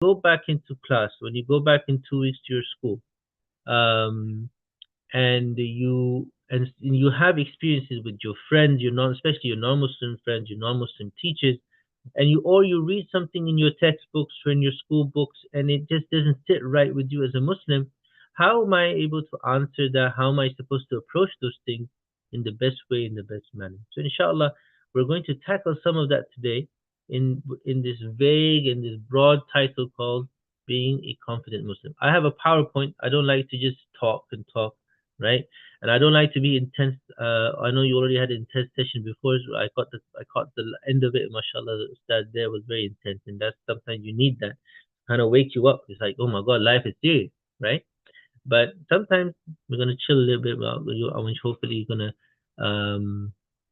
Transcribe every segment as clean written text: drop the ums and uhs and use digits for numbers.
go back into class, when you go back in 2 weeks to your school, um, and you have experiences with your friends, especially your non-Muslim friends, your non-Muslim teachers, and you read something in your textbooks or in your school books, and it just doesn't sit right with you as a Muslim. How am I able to answer that? How am I supposed to approach those things in the best way, in the best manner? So, inshallah, we're going to tackle some of that today in this vague and this broad title called being a confident Muslim. I have a PowerPoint. I don't like to just talk and talk, right? And I don't like to be intense. I know you already had an intense session before. So I caught the end of it. Mashallah, that there was very intense, and that's sometimes you need that kind of wake you up. It's like, oh my God, life is serious, right? But sometimes we're gonna chill a little bit. Hopefully gonna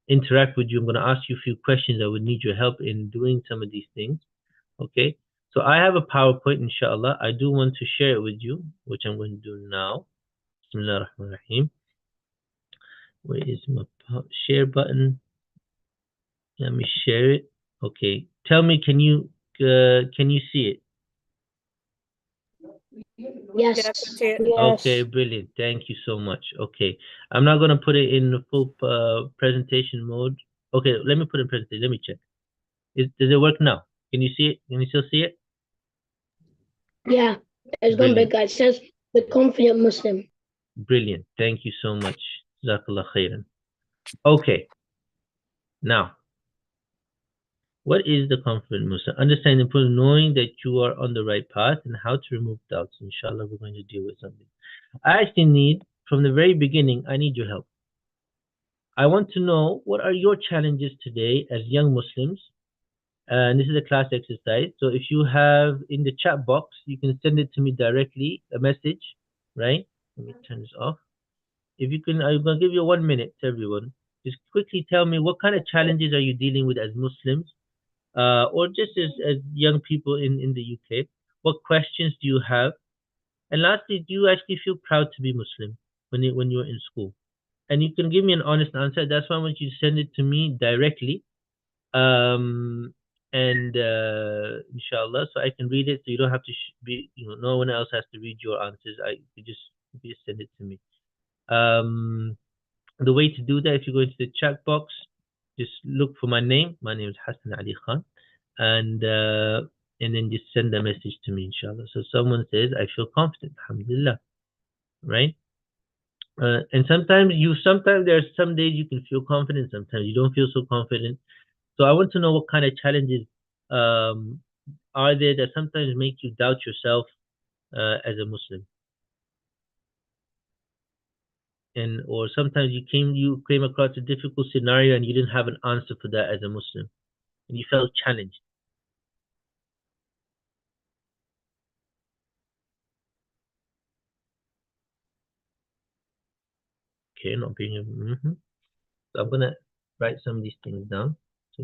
interact with you. I'm gonna ask you a few questions. I would need your help in doing some of these things. Okay. So I have a PowerPoint, inshallah. I do want to share it with you, which I'm going to do now. Bismillah ar-Rahman ar-Rahim. Where is my share button? Let me share it. Okay. Tell me, can you see it? Yes. Okay, brilliant. Thank you so much. Okay. I'm not gonna put it in the full presentation mode. Okay, let me put it in presentation. Let me check. Does it work now? Can you see it? Can you still see it? Yeah. There's one big Brilliant. guy. It says the confident Muslim. Brilliant. Thank you so much. Jazakallah khairan. Okay. Now, what is the confident Muslim? Understand the importance of knowing that you are on the right path and how to remove doubts. Inshallah, we're going to deal with something. I actually need, from the very beginning, I need your help. I want to know what are your challenges today as young Muslims. And this is a class exercise. So if you have in the chat box, you can send it to me directly, a message, right? Let me turn this off. If you can, I'm going to give you 1 minute to everyone. Just quickly tell me what kind of challenges are you dealing with as Muslims, or just as young people in the UK? What questions do you have? And lastly, do you actually feel proud to be Muslim when you're in school? And you can give me an honest answer. That's why I want you to send it to me directly. Um, and inshallah, so I can read it, so you don't have to no one else has to read your answers. You just send it to me. The way to do that, if you go into the chat box, just look for my name. My name is Hassan Ali Khan, and then just send a message to me, inshallah. So someone says, I feel confident, alhamdulillah, right? And sometimes there are some days you can feel confident, sometimes you don't feel so confident. So I want to know what kind of challenges um, are there that sometimes make you doubt yourself as a Muslim, and or sometimes you came across a difficult scenario and you didn't have an answer for that as a Muslim, and you felt challenged. Okay, not being able. So I'm gonna write some of these things down. So,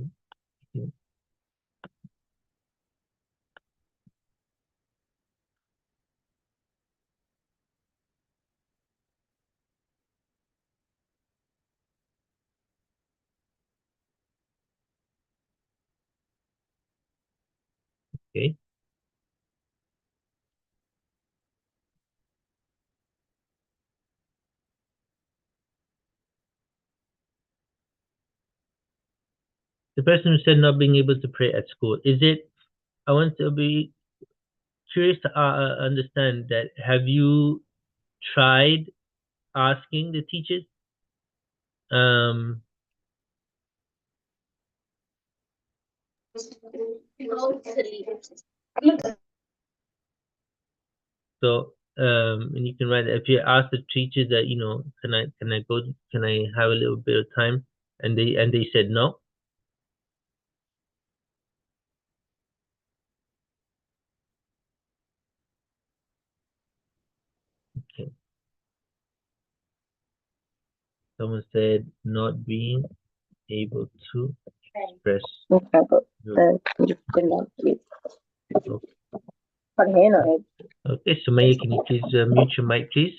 okay. The person who said not being able to pray at school, is it? I want to be curious to understand that. Have you tried asking the teachers? Um, so and you can write if you ask the teachers that can I have a little bit of time, and they said no. Okay. Someone said not being able to express. Okay, but you did not read. Okay, so Maya, can you please mute your mic, please?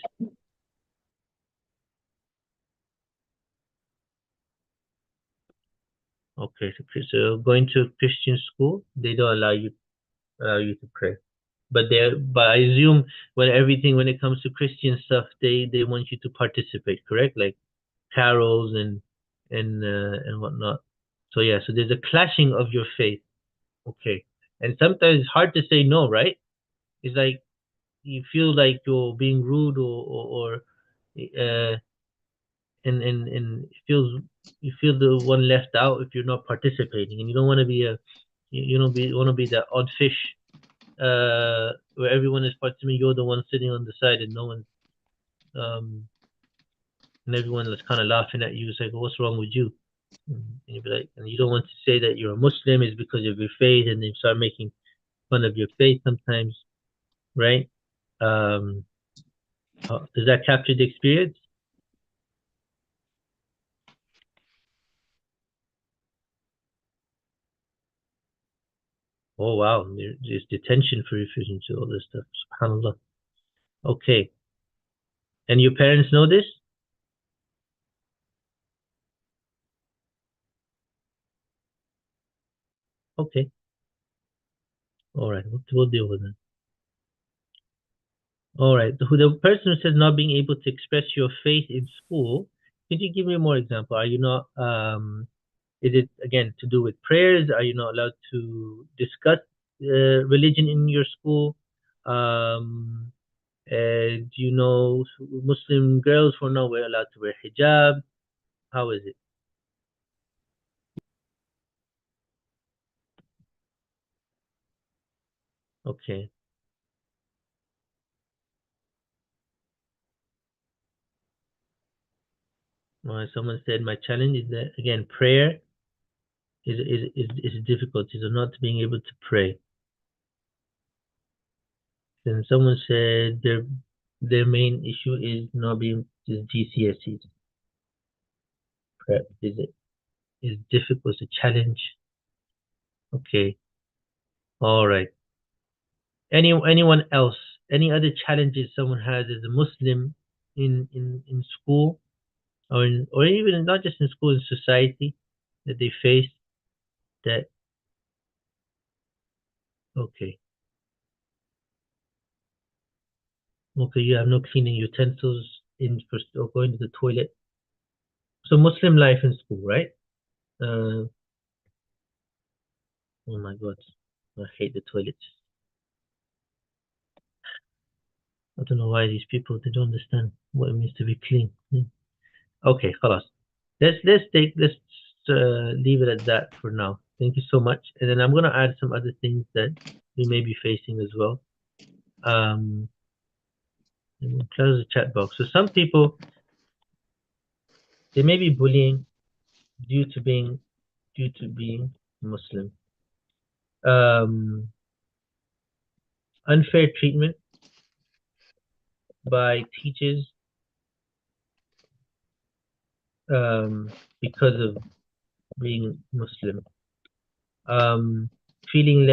Okay, so going to a Christian school, they don't allow you to pray. But I assume when it comes to Christian stuff, they want you to participate, correct? Like carols and whatnot. So yeah, so there's a clashing of your faith. Okay. And sometimes it's hard to say no, right? It's like you feel like you're being rude or and it feels you feel the one left out if you're not participating, and you don't want to be want to be that odd fish where everyone is participating, you're the one sitting on the side and no one um and everyone is kind of laughing at you. It's like, what's wrong with you? And you be like, and you don't want to say that you're a Muslim is because of your faith, and they start making fun of your faith sometimes, right? Um, does that capture the experience? Oh wow, there's detention for refusing to all this stuff. SubhanAllah. Okay. And your parents know this? Okay. All right. We'll deal with it. All right. The person who says not being able to express your faith in school, could you give me more example? Are you not, is it again to do with prayers? Are you not allowed to discuss religion in your school? Do you know Muslim girls who are not allowed to wear hijab? How is it? Okay. Someone said my challenge is that again prayer is difficult. Is not being able to pray. Then someone said their main issue is not being is GCSEs. Prep is difficult. It's a challenge. Okay. All right. Anyone else? Any other challenges someone has as a Muslim in school or even not just in school, in society that they face that okay. Okay, you have no cleaning utensils in first or going to the toilet. So Muslim life in school, right? Uh, oh my God, I hate the toilets. I don't know why these people they don't understand what it means to be clean. Okay, خلاص. Let's leave it at that for now. Thank you so much. And then I'm gonna add some other things that we may be facing as well. And we'll close the chat box. So some people they may be bullying due to being Muslim. Unfair treatment by teachers because of being Muslim. Feeling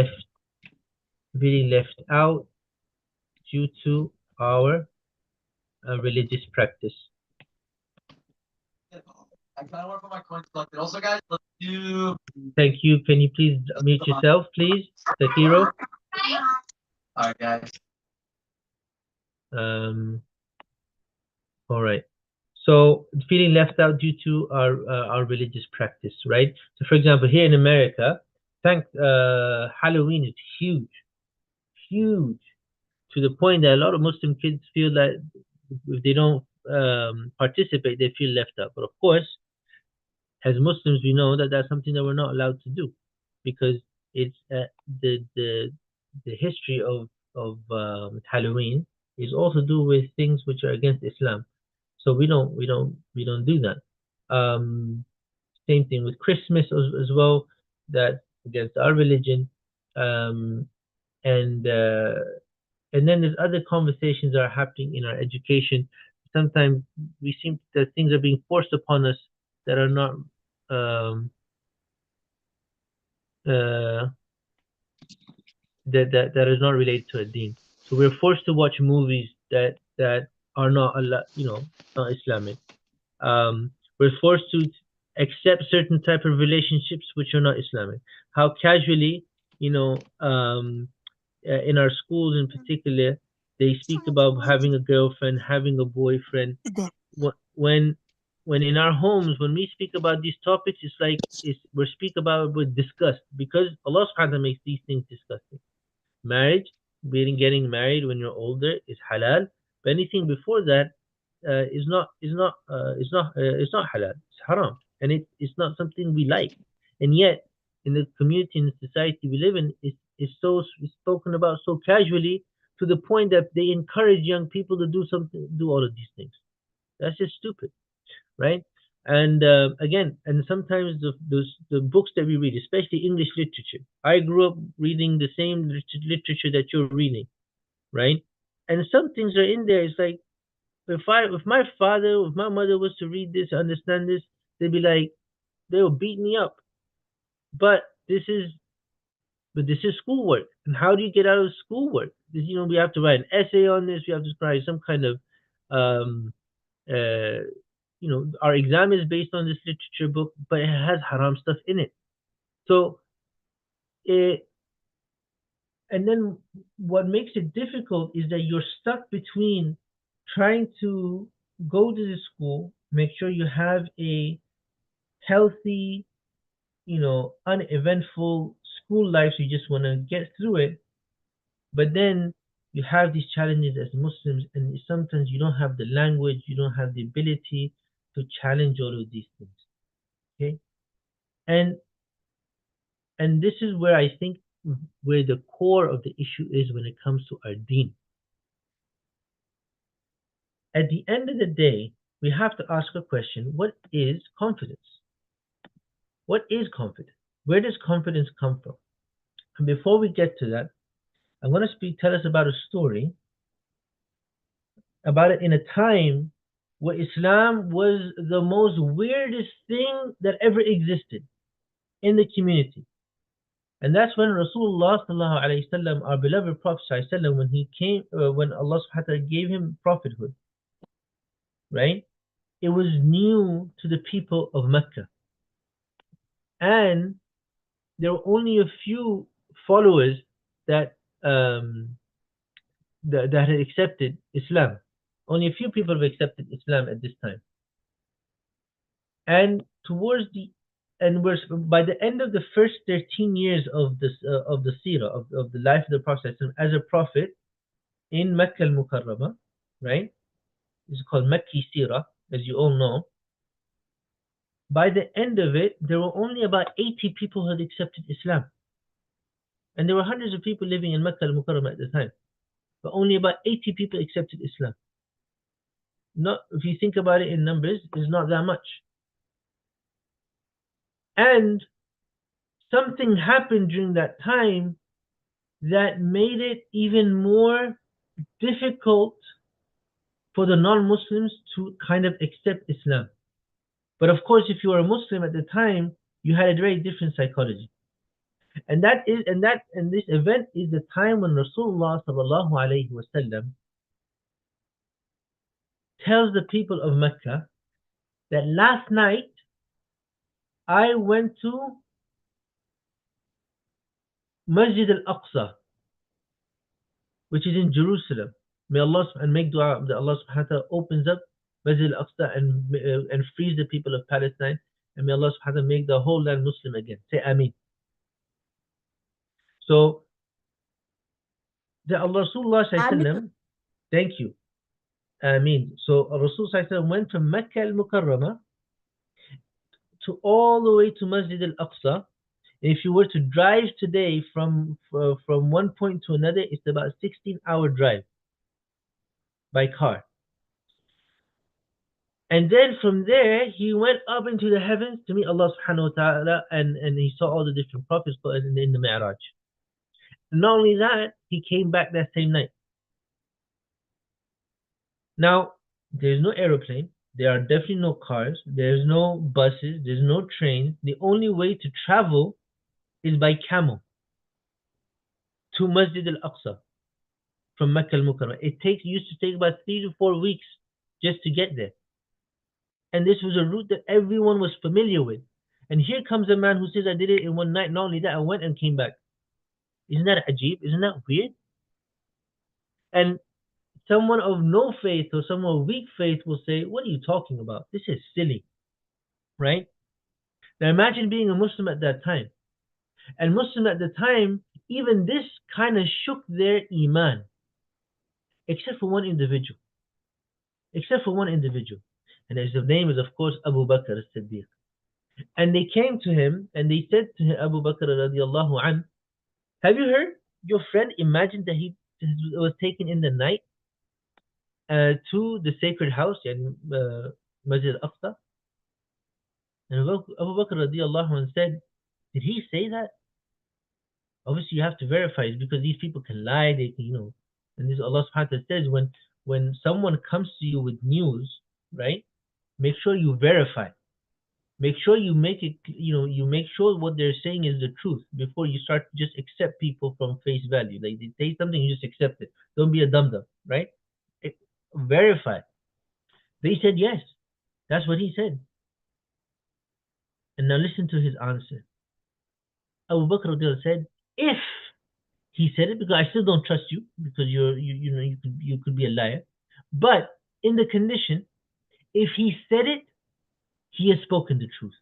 left out due to our religious practice. I kind of work on my coins collected. Also, guys, let's do. Thank you. Can you please mute yourself, please, Sakiro? All right, guys. All right. So feeling left out due to our religious practice, right? So, for example, here in America, Halloween is huge, to the point that a lot of Muslim kids feel that if they don't participate, they feel left out. But of course, as Muslims, we know that that's something that we're not allowed to do, because it's the history of Halloween is also do with things which are against Islam. So we don't do that. Same thing with Christmas as well. That's against our religion. And then there's other conversations that are happening in our education. Sometimes we seem that things are being forced upon us that are not uh, that is not related to a deen. So we're forced to watch movies that are not not Islamic. We're forced to accept certain type of relationships which are not Islamic. How casually, in our schools in particular, they speak about having a girlfriend, having a boyfriend. When in our homes, when we speak about these topics, it's like we speak about it with disgust, because Allah subhanahu wa ta'ala makes these things disgusting. Marriage, getting married when you're older is halal, but anything before that is not halal. It's haram, and it's not something we like. And yet, in the community and society we live in, it's spoken about so casually, to the point that they encourage young people to do all of these things. That's just stupid, right? And again, and sometimes the books that we read, especially English literature. I grew up reading the same literature that you're reading, right? And some things are in there. It's like, if my father, if my mother was to read this, understand this, they'd be like, they will beat me up. But this is schoolwork. And how do you get out of schoolwork? This, we have to write an essay on this. We have to write some kind of um, uh, our exam is based on this literature book, but it has haram stuff in it. So, and then what makes it difficult is that you're stuck between trying to go to the school, make sure you have a healthy, uneventful school life, so you just want to get through it, but then you have these challenges as Muslims, and sometimes you don't have the language, you don't have the ability to challenge all of these things. Okay, and this is where I think where the core of the issue is when it comes to our deen. At the end of the day, we have to ask a question: what is confidence? What is confidence? Where does confidence come from? And before we get to that, I'm going to tell us about a story about it in a time where Islam was the most weirdest thing that ever existed in the community. And that's when Rasulullah sallallahu alaihi wasallam, our beloved Prophet sallallahu alaihi wasallam, when he came, when Allah subhanahu wa ta'ala gave him prophethood, right? It was new to the people of Mecca. And there were only a few followers that that had accepted Islam. Only a few people have accepted Islam at this time. And by the end of the first 13 years of the seerah of the life of the Prophet as a prophet in Mecca al-Mukarramah, right? It's called Mekki Seerah, as you all know. By the end of it, there were only about 80 people who had accepted Islam. And there were hundreds of people living in Mecca al-Mukarramah at the time. But only about 80 people accepted Islam. If you think about it in numbers, it's not that much. And something happened during that time that made it even more difficult for the non-Muslims to kind of accept Islam. But of course, if you were a Muslim at the time, you had a very different psychology. And this event is the time when Rasulullah sallallahu alaihi wasallam tells the people of Mecca that last night I went to Masjid al-Aqsa, which is in Jerusalem. May Allah and make dua that Allah subhanahu wa ta'ala opens up Masjid al-Aqsa and frees the people of Palestine, and may Allah subhanahu wa ta'ala make the whole land Muslim again. Say Ameen. So the Rasulullah sallallahu, thank you. Ameen. So Rasulullah sallallahu went from Mecca al-Mukarramah to all the way to Masjid al-Aqsa. If you were to drive today from one point to another, it's about a 16-hour drive by car. And then from there, he went up into the heavens to meet Allah subhanahu wa ta'ala, and he saw all the different prophets in the Mi'raj. And not only that, he came back that same night. Now, there's no aeroplane, there are definitely no cars, there's no buses, there's no trains. The only way to travel is by camel to Masjid al-Aqsa from Mecca al-Mukarramah. It used to take about 3 to 4 weeks just to get there. And this was a route that everyone was familiar with. And here comes a man who says, I did it in one night. Not only that, I went and came back. Isn't that ajib? Isn't that weird? And someone of no faith or someone of weak faith will say, what are you talking about? This is silly, right? Now imagine being a Muslim at that time. And Muslim at the time, even this kind of shook their iman, except for one individual. Except for one individual. And his name is, of course, Abu Bakr as-Siddiq. And they came to him and they said to him, Abu Bakr radiallahu an, have you heard your friend imagined that he was taken in the night to the sacred house, and Masjid al-Aqsa? And Abu Bakr radiallahu an said, did he say that? Obviously, you have to verify it because these people can lie. They can, and this Allah subhanahu wa ta'ala says when someone comes to you with news, right? Make sure you verify. Make sure you make it, you make sure what they're saying is the truth before you start to just accept people from face value. Like they say something, you just accept it. Don't be a dum-dum, right? Verify. They said yes. That's what he said. And now listen to his answer. Abu Bakr said, if he said it, because I still don't trust you, because you could be a liar. But in the condition, if he said it, he has spoken the truth.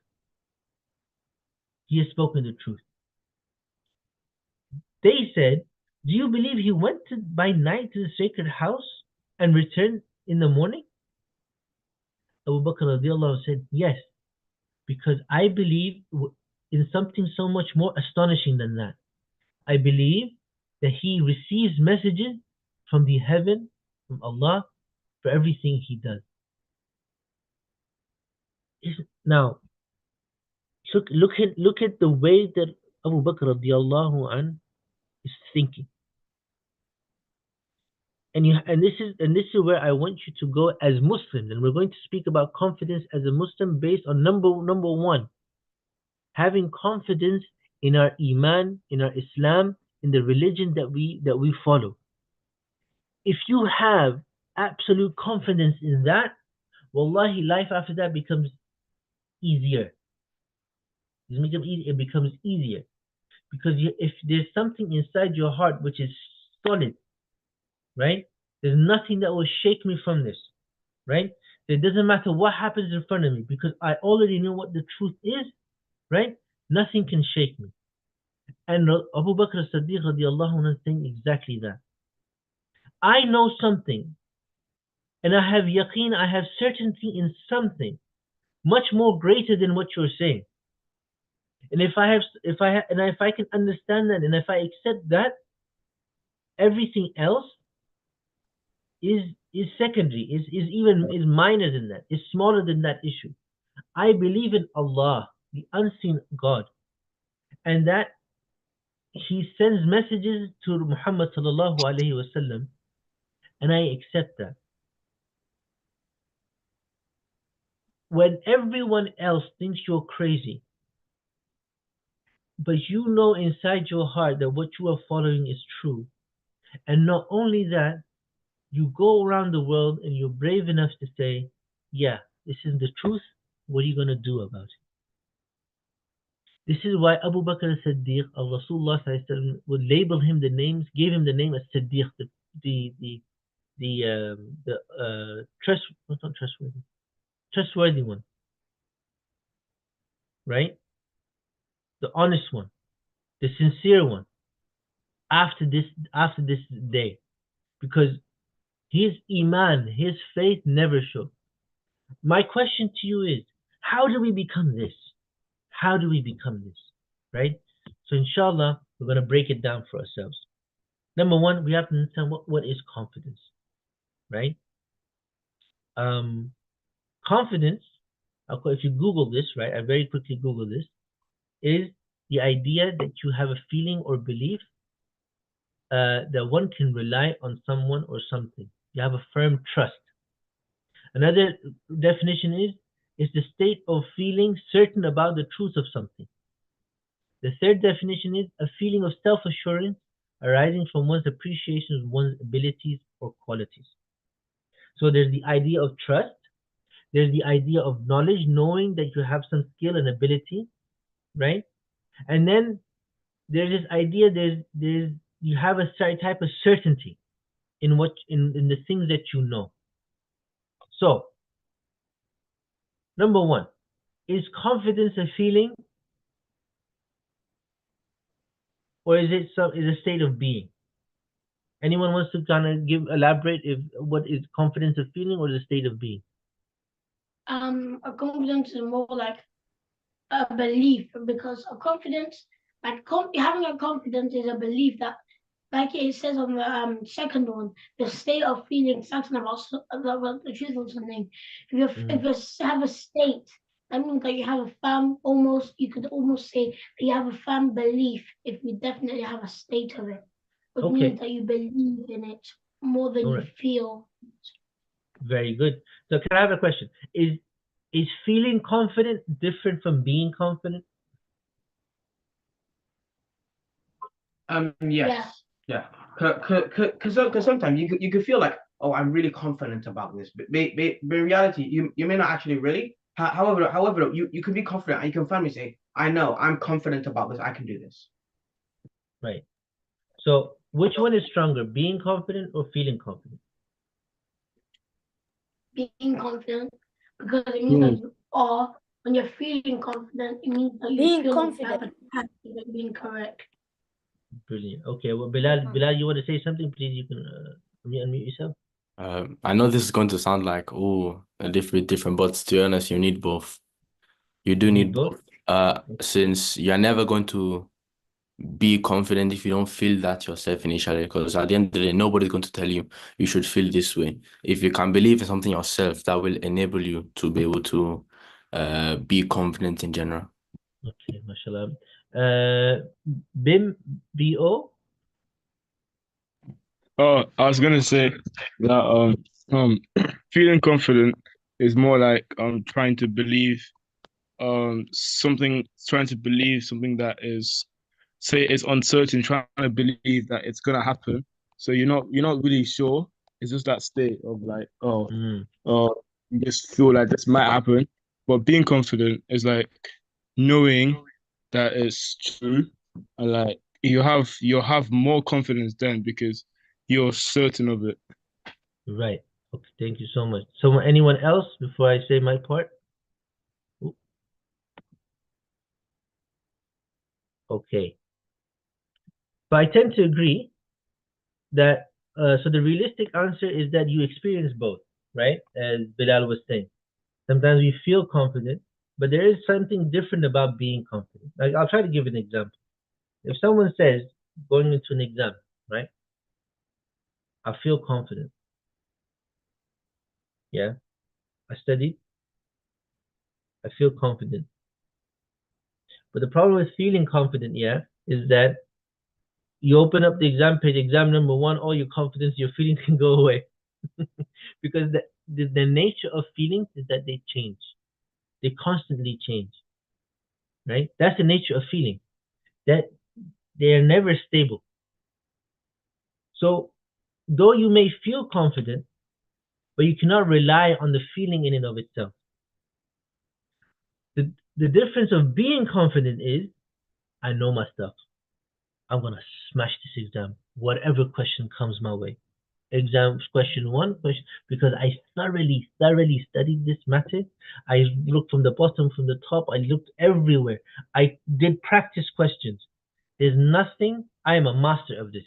He has spoken the truth. They said, do you believe he went by night to the sacred house and returned in the morning? Abu Bakr radiallahu said, yes, because I believe in something so much more astonishing than that. I believe that he receives messages from the heaven, from Allah, for everything he does. Now, look at the way that Abu Bakr radiallahu an is thinking. And this is where I want you to go as Muslims, and we're going to speak about confidence as a Muslim based on number one, having confidence in our iman, in our Islam, in the religion that we follow. If you have absolute confidence in that, wallahi, life after that becomes easier. It becomes easier because if there's something inside your heart which is solid, right? There's nothing that will shake me from this, right? It doesn't matter what happens in front of me because I already know what the truth is, right? Nothing can shake me. And Abu Bakr as-Siddiq radiallahu anhu is saying exactly that. I know something, and I have yaqeen, I have certainty in something much more greater than what you're saying. And if I can understand that, and if I accept that, everything else is secondary, is minor than that, is smaller than that issue. I believe in Allah, the unseen God, and that He sends messages to Muhammad sallallahu alaihi wasallam, and I accept that. When everyone else thinks you're crazy, but you know inside your heart that what you are following is true, and not only that, you go around the world and you're brave enough to say, yeah, this is the truth, what are you going to do about it? This is why Abu Bakr as-Siddiq, Rasulullah would label him the names, gave him the name as Siddiq, trustworthy one, right? The honest one, the sincere one. After this day, because his iman, his faith never shook. My question to you is, how do we become this? How do we become this? Right? So inshallah, we're going to break it down for ourselves. Number one, we have to understand what is confidence, right? Confidence, if you Google this, right, I very quickly Google this, is the idea that you have a feeling or belief that one can rely on someone or something. You have a firm trust. Another definition is the state of feeling certain about the truth of something. The third definition is a feeling of self-assurance arising from one's appreciation of one's abilities or qualities. So there's the idea of trust. There's the idea of knowledge, knowing that you have some skill and ability, right? And then there's this idea, there's you have a certain type of certainty in what in the things that you know. So, number one, is confidence a feeling, or is it a state of being? Anyone wants to kind of elaborate if what is confidence a feeling or the state of being? A confidence is more like a belief, because a confidence, like having a confidence is a belief that, like it says on the second one, the state of feeling something about the truth of something. If you have a state, that means that you have a firm, almost, you could almost say that you have a firm belief if you definitely have a state of it, which Okay. means that you believe in it more than you feel. Very good. So can I have a question? Is feeling confident different from being confident? Yes. Yeah. Because sometimes you could feel like, oh, I'm really confident about this, but in reality, you may not actually really. However, you can be confident and you can finally say, I know, I'm confident about this. I can do this. Right. So which one is stronger, being confident or feeling confident? Being confident, because it means that you are, when you're feeling confident, it means that you Being feel confident. like you have being correct. Brilliant. Okay. Well, Bilal, you want to say something? Please, you can unmute yourself. I know this is going to sound like, oh, a different, but to be honest, you need both. You do need both. Since you're never going to be confident if you don't feel that yourself initially, because at the end of the day, nobody's going to tell you you should feel this way. If you can believe in something yourself, that will enable you to be able to be confident in general. Okay, mashallah. BO? Oh, I was gonna say that feeling confident is more like trying to believe something, that is, say, is uncertain, trying to believe that it's gonna happen. So you're not really sure. It's just that state of like, you just feel like this might happen. But being confident is like knowing that it's true, and like you'll have more confidence then because you're certain of it. Right. Okay, thank you so much. So anyone else before I say my part? Ooh. Okay. But I tend to agree that so the realistic answer is that you experience both, right? As Bilal was saying. Sometimes we feel confident, but there is something different about being confident. Like I'll try to give an example. If someone says going into an exam, right? I feel confident. Yeah. I studied. I feel confident. But the problem with feeling confident, yeah, is that you open up the exam page, exam number one, all your confidence, your feelings can go away. Because the nature of feelings is that they change. They constantly change. Right? That's the nature of feeling. That they are never stable. So though you may feel confident, but you cannot rely on the feeling in and of itself. The difference of being confident is, I know my stuff. I'm gonna smash this exam, whatever question comes my way. Exam question one, because I thoroughly studied this matter. I looked from the bottom, from the top. I looked everywhere. I did practice questions. There's nothing. I am a master of this.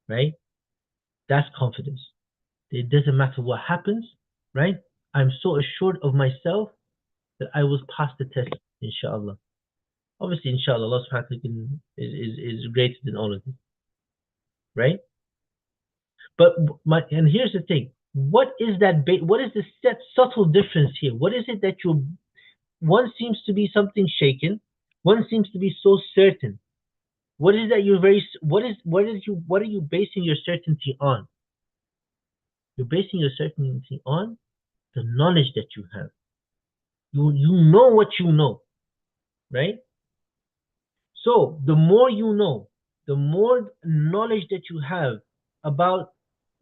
Right? That's confidence. It doesn't matter what happens. Right? I'm so assured of myself that I will pass the test, inshallah. Obviously, inshallah, Allah subhanahu wa ta'ala is greater than all of this. Right? But and here's the thing. What is that? What is the subtle difference here? What is it that one seems to be something shaken, one seems to be so certain. What is that you're what are you basing your certainty on? You're basing your certainty on the knowledge that you have. You know what you know, right? So the more you know, the more knowledge that you have about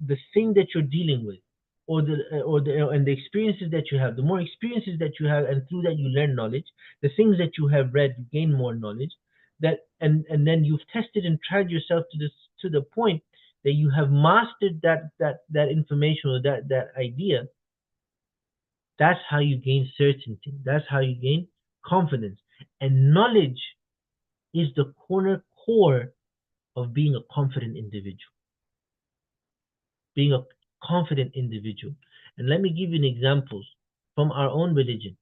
the thing that you're dealing with, or the experiences that you have, the more experiences that you have, and through that you learn knowledge, the things that you have read, you gain more knowledge, that and then you've tested and tried yourself to the point that you have mastered that information or that idea. That's how you gain certainty. That's how you gain confidence. And knowledge is the core of being a confident individual. Being a confident individual. And let me give you an examples from our own religion.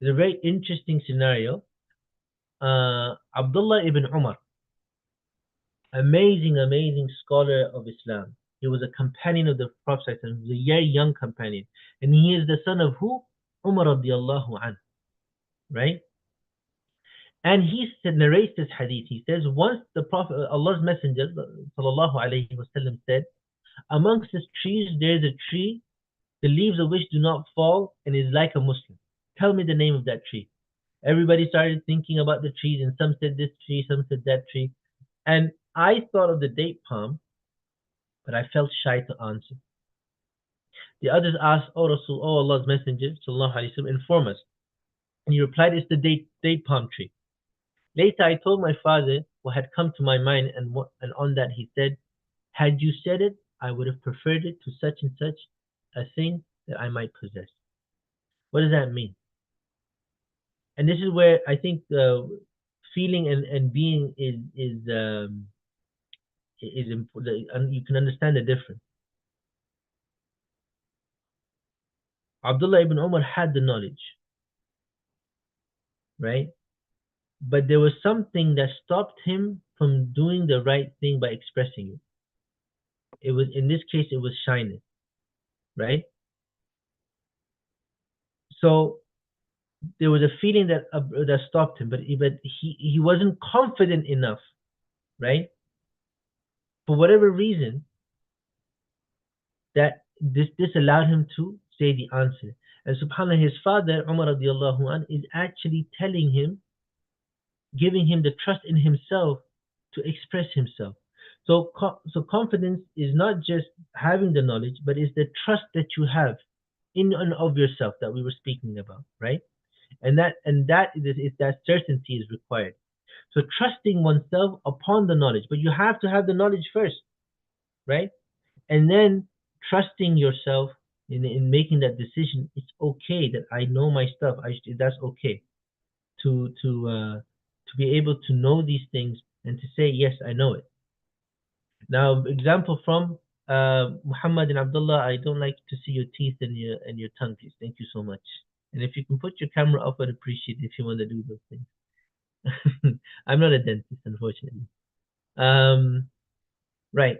There's a very interesting scenario. Abdullah ibn Umar, amazing scholar of Islam. He was a companion of the Prophet. He was a very young companion. And he is the son of who? Umar radiallahu anhu. Right? And he narrates this hadith. He says, once the Prophet, Allah's Messenger, sallallahu alayhi wasallam, said, amongst the trees there is a tree, the leaves of which do not fall and is like a Muslim. Tell me the name of that tree. Everybody started thinking about the trees, and some said this tree, some said that tree. And I thought of the date palm, but I felt shy to answer. The others asked, oh Rasul, oh Allah's Messenger, sallallahu alayhi wasallam, inform us. And he replied, it's the date palm tree. Later I told my father what had come to my mind, and on that he said, had you said it, I would have preferred it to such and such a thing that I might possess. What does that mean? And this is where I think feeling and being is important, and you can understand the difference. Abdullah ibn Umar had the knowledge, right? But there was something that stopped him from doing the right thing by expressing it. It was, in this case, it was shyness, right? So there was a feeling that stopped him, but he wasn't confident enough, right? For whatever reason, that this allowed him to say the answer. And subhanAllah, his father, Umar radiallahu anh, is actually telling him, giving him the trust in himself to express himself. So confidence is not just having the knowledge, but it's the trust that you have in and of yourself that we were speaking about, right? And that certainty is required. So trusting oneself upon the knowledge, but you have to have the knowledge first, right? And then trusting yourself in making that decision. It's okay that I know my stuff. That's okay to be able to know these things and to say, yes, I know it. Now, example from Muhammad and Abdullah, I don't like to see your teeth and your tongue, please. Thank you so much. And if you can put your camera up, I'd appreciate it if you want to do those things. I'm not a dentist, unfortunately. Right.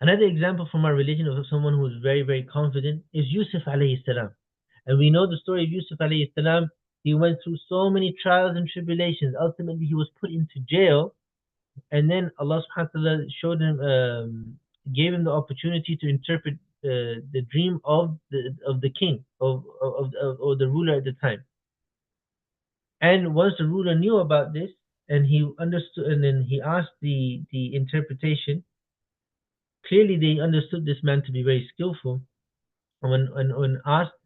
Another example from our religion of someone who is very, very confident is Yusuf alayhi salam. And we know the story of Yusuf alayhi salam. He went through so many trials and tribulations. Ultimately, he was put into jail. And then Allah subhanahu wa ta'ala showed him, gave him the opportunity to interpret the dream of the king, or the ruler at the time. And once the ruler knew about this, and he understood, and then he asked the interpretation, clearly they understood this man to be very skillful. And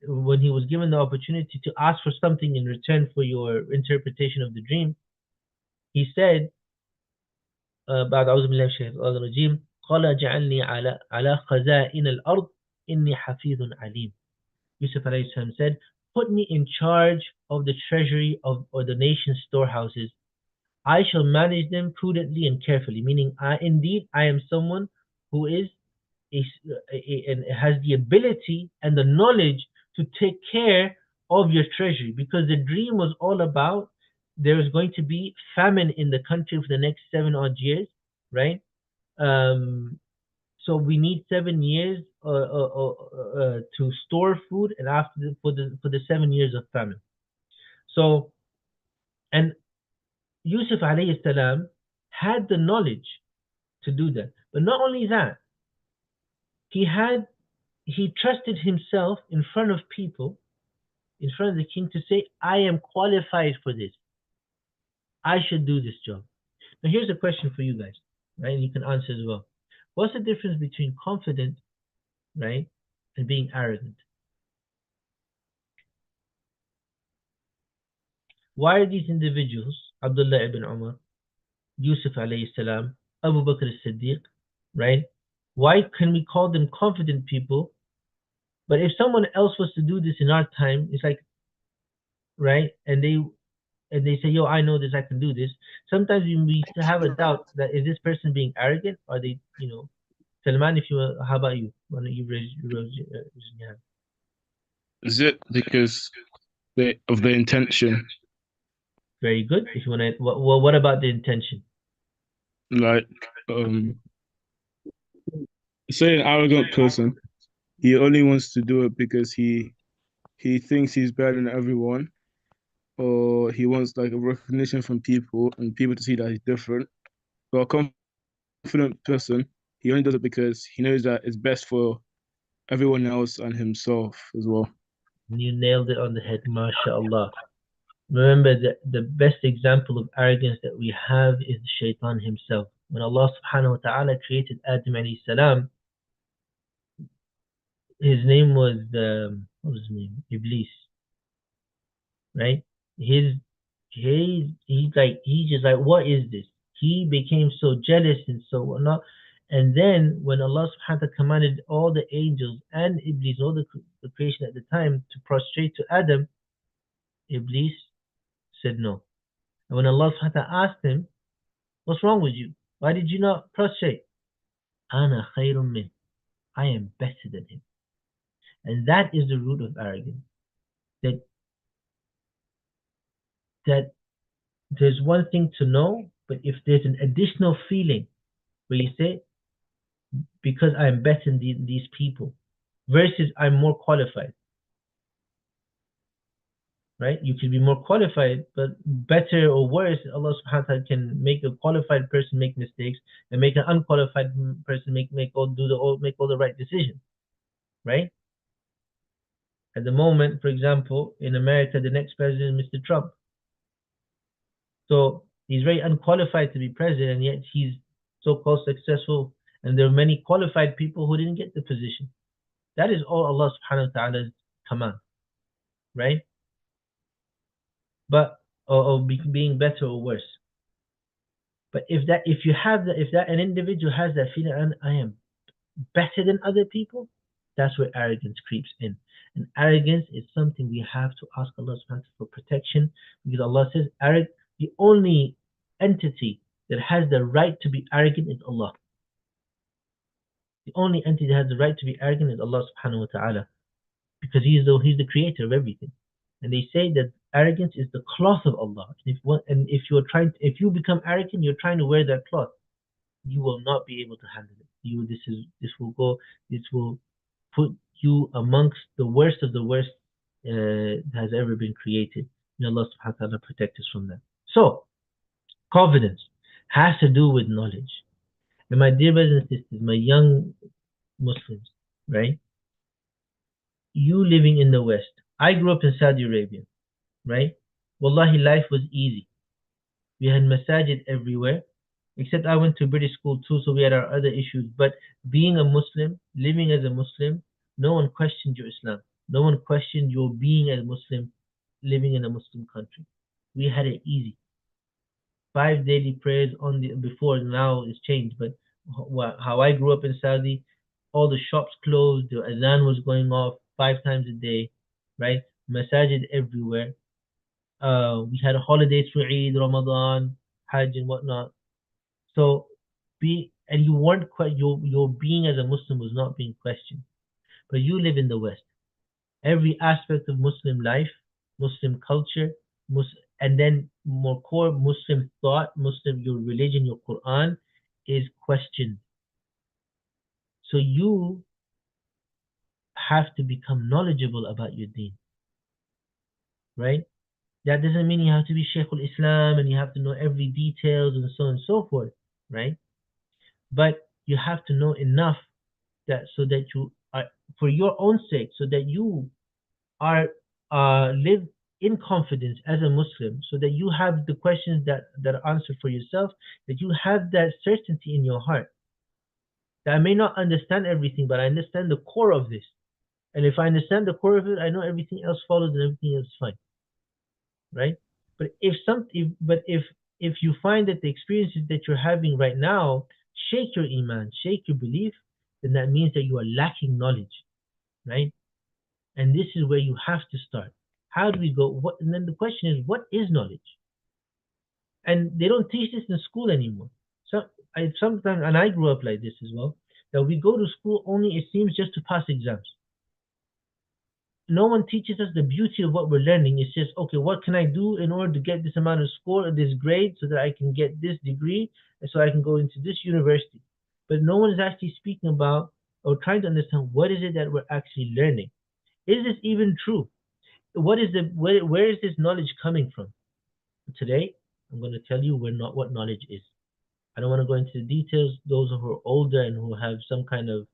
when he was given the opportunity to ask for something in return for your interpretation of the dream, he said, بعد أعوذ بالله من الشيطان الرجيم قال اجعلني على خزائن الأرض إني حفيظ عليم. Yusuf alayhi salam said, put me in charge of the treasury or the nation's storehouses. I shall manage them prudently and carefully, meaning I am someone who and has the ability and the knowledge to take care of your treasury, because the dream was all about there is going to be famine in the country for the next 7 odd years, right? So we need 7 years to store food, and after for the 7 years of famine. So, and Yusuf alayhi salam had the knowledge to do that. But not only that, he trusted himself in front of people, in front of the king, to say, I am qualified for this. I should do this job. Now here's a question for you guys, right? And you can answer as well. What's the difference between confident, right, and being arrogant? Why are these individuals, Abdullah ibn Umar, Yusuf alayhi salam, Abu Bakr as-Siddiq, right? Why can we call them confident people? But if someone else was to do this in our time, it's like, right? And they say, yo, I know this, I can do this. Sometimes we still have a doubt that is this person being arrogant? Or they, Salman, how about you? Why don't you raise your hand? Is it because of the intention? Very good. If you want to, what about the intention? Like, say an arrogant person, he only wants to do it because he thinks he's better than everyone, or he wants like a recognition from people and people to see that he's different. But a confident person, he only does it because he knows that it's best for everyone else and himself as well. You nailed it on the head, mashallah. Remember that the best example of arrogance that we have is the shaitan himself. When Allah subhanahu wa ta'ala created Adam alayhi salam, his name was, what was his name? Iblis, right? He's just like, what is this? He became so jealous and so whatnot. And then when Allah subhanahu wa ta'ala commanded all the angels and Iblis, all the creation at the time, to prostrate to Adam, Iblis said no. And when Allah subhanahu wa ta'ala asked him, what's wrong with you? Why did you not prostrate? Ana khayrun min. I am better than him. And that is the root of arrogance. That there's one thing to know, but if there's an additional feeling where you say, because I'm better than these people, versus I'm more qualified. Right? You could be more qualified, but better or worse, Allah subhanahu wa ta'ala can make a qualified person make mistakes and make an unqualified person make all the right decisions. Right? At the moment, for example, in America, the next president is Mr. Trump. So he's very unqualified to be president, and yet he's so-called successful. And there are many qualified people who didn't get the position. That is all Allah subhanahu wa ta'ala's command. Right? But or being better or worse. But if an individual has that feeling, and I am better than other people, that's where arrogance creeps in. And arrogance is something we have to ask Allah subhanahu wa ta'ala for protection, because Allah says the only entity that has the right to be arrogant is Allah. The only entity that has the right to be arrogant is Allah subhanahu wa ta'ala, because He's the creator of everything. And they say that arrogance is the cloth of Allah. If you become arrogant, you're trying to wear that cloth, you will not be able to handle it. This will put you amongst the worst of the worst that has ever been created. May Allah subhanahu wa ta'ala protect us from that. So, confidence has to do with knowledge. And my dear brothers and sisters, my young Muslims, right? You living in the West. I grew up in Saudi Arabia, right? Wallahi, life was easy. We had masajid everywhere, except I went to British school too, so we had our other issues. But being a Muslim, living as a Muslim, no one questioned your Islam. No one questioned your being a Muslim, living in a Muslim country. We had it easy. 5 daily prayers before, now it's changed, but how I grew up in Saudi, all the shops closed, the adhan was going off 5 times a day, right? Masajid everywhere. We had holidays for Eid, Ramadan, Hajj and whatnot. So you weren't your being as a Muslim was not being questioned. But you live in the West. Every aspect of Muslim life, Muslim culture, and then more core Muslim thought, your religion, your Quran is questioned. So you have to become knowledgeable about your deen. Right? That doesn't mean you have to be Shaykh al-Islam and you have to know every details and so on and so forth, right? But you have to know enough so that you are, for your own sake, so that you are live in confidence as a Muslim, so that you have the questions that are answered for yourself, that you have that certainty in your heart. That I may not understand everything, but I understand the core of this. And if I understand the core of it, I know everything else follows and everything else is fine. Right? But if if you find that the experiences that you're having right now shake your iman, shake your belief, then that means that you are lacking knowledge, right? And this is where you have to start. How do we go? What? And then the question is, what is knowledge? And they don't teach this in school anymore. So I sometimes, and I grew up like this as well, that we go to school only, it seems, just to pass exams. No one teaches us the beauty of what we're learning. It's just, okay, what can I do in order to get this amount of score or this grade so that I can get this degree and so I can go into this university? But no one is actually speaking about or trying to understand what is it that we're actually learning. Is this even true? What is where is this knowledge coming from? Today, I'm going to tell you what knowledge is. I don't want to go into the details. Those who are older and who have some kind of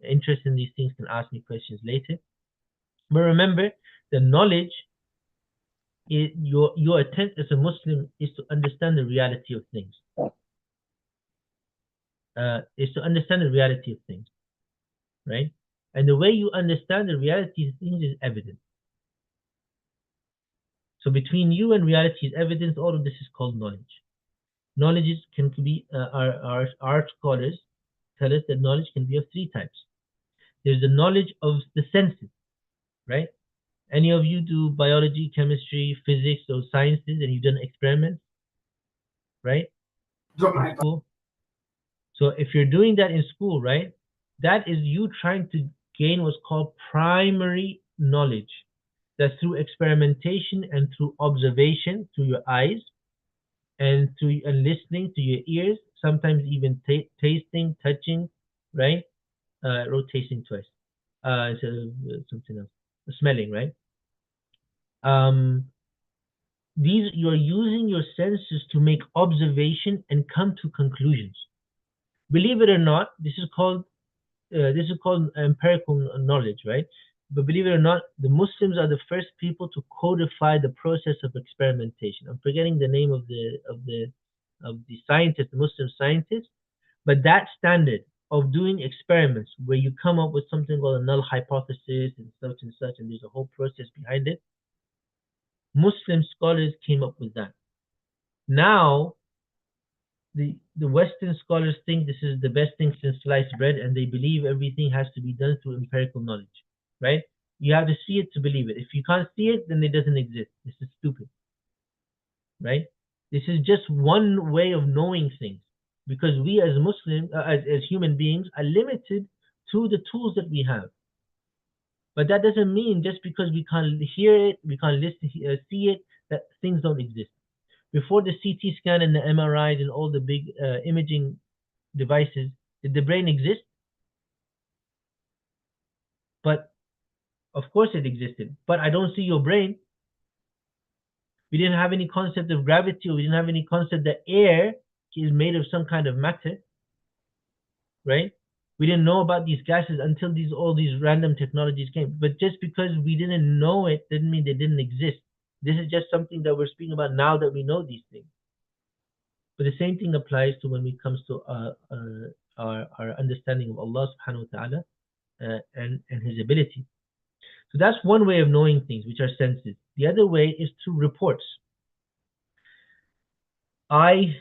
interest in these things can ask me questions later. But remember, the knowledge is your attempt as a Muslim is to understand the reality of things. Is to understand the reality of things, right? And the way you understand the reality of things is evidence. So between you and reality is evidence. All of this is called knowledge. Knowledge can be our scholars tell us that knowledge can be of three types. There's the knowledge of the senses, right? Any of you do biology, chemistry, physics, or sciences, and you've done experiments, right? Cool. So if you're doing that in school, right, that is you trying to gain what's called primary knowledge. That's through experimentation and through observation, through your eyes, and listening to your ears, sometimes even tasting, touching, right? Wrote tasting twice. Instead of something else. Smelling, right? You're using your senses to make observation and come to conclusions. Believe it or not, this is called empirical knowledge, right? But believe it or not, the Muslims are the first people to codify the process of experimentation. I'm forgetting the name of the scientist, the Muslim scientist, but that standard of doing experiments where you come up with something called a null hypothesis and such, and there's a whole process behind it. Muslim scholars came up with that. Now, the Western scholars think this is the best thing since sliced bread, and they believe everything has to be done through empirical knowledge, right? You have to see it to believe it. If you can't see it, then it doesn't exist. This is stupid, right? This is just one way of knowing things, because we as Muslims, as human beings, are limited to the tools that we have. But that doesn't mean just because we can't hear it, we can't see it, that things don't exist. Before the CT scan and the MRIs and all the big imaging devices, did the brain exist? But of course it existed. But I don't see your brain. We didn't have any concept of gravity, or we didn't have any concept that air is made of some kind of matter, right? We didn't know about these gases until all these random technologies came. But just because we didn't know it didn't mean they didn't exist. This is just something that we're speaking about now that we know these things. But the same thing applies to when it comes to our understanding of Allah subhanahu wa ta'ala and His ability. So that's one way of knowing things, which are senses. The other way is through reports. I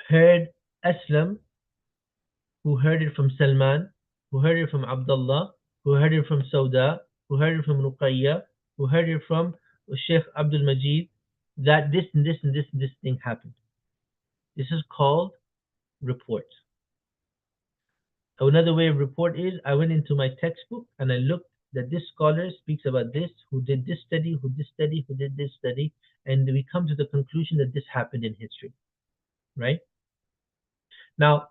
heard Aslam, who heard it from Salman, who heard it from Abdullah, who heard it from Sauda, who heard it from Ruqayya, who heard it from Sheikh Abdul Majid, that this and this and this and this thing happened. This is called report. Another way of report is I went into my textbook and I looked that this scholar speaks about this, who did this study, who did this study, and we come to the conclusion that this happened in history, right? Now,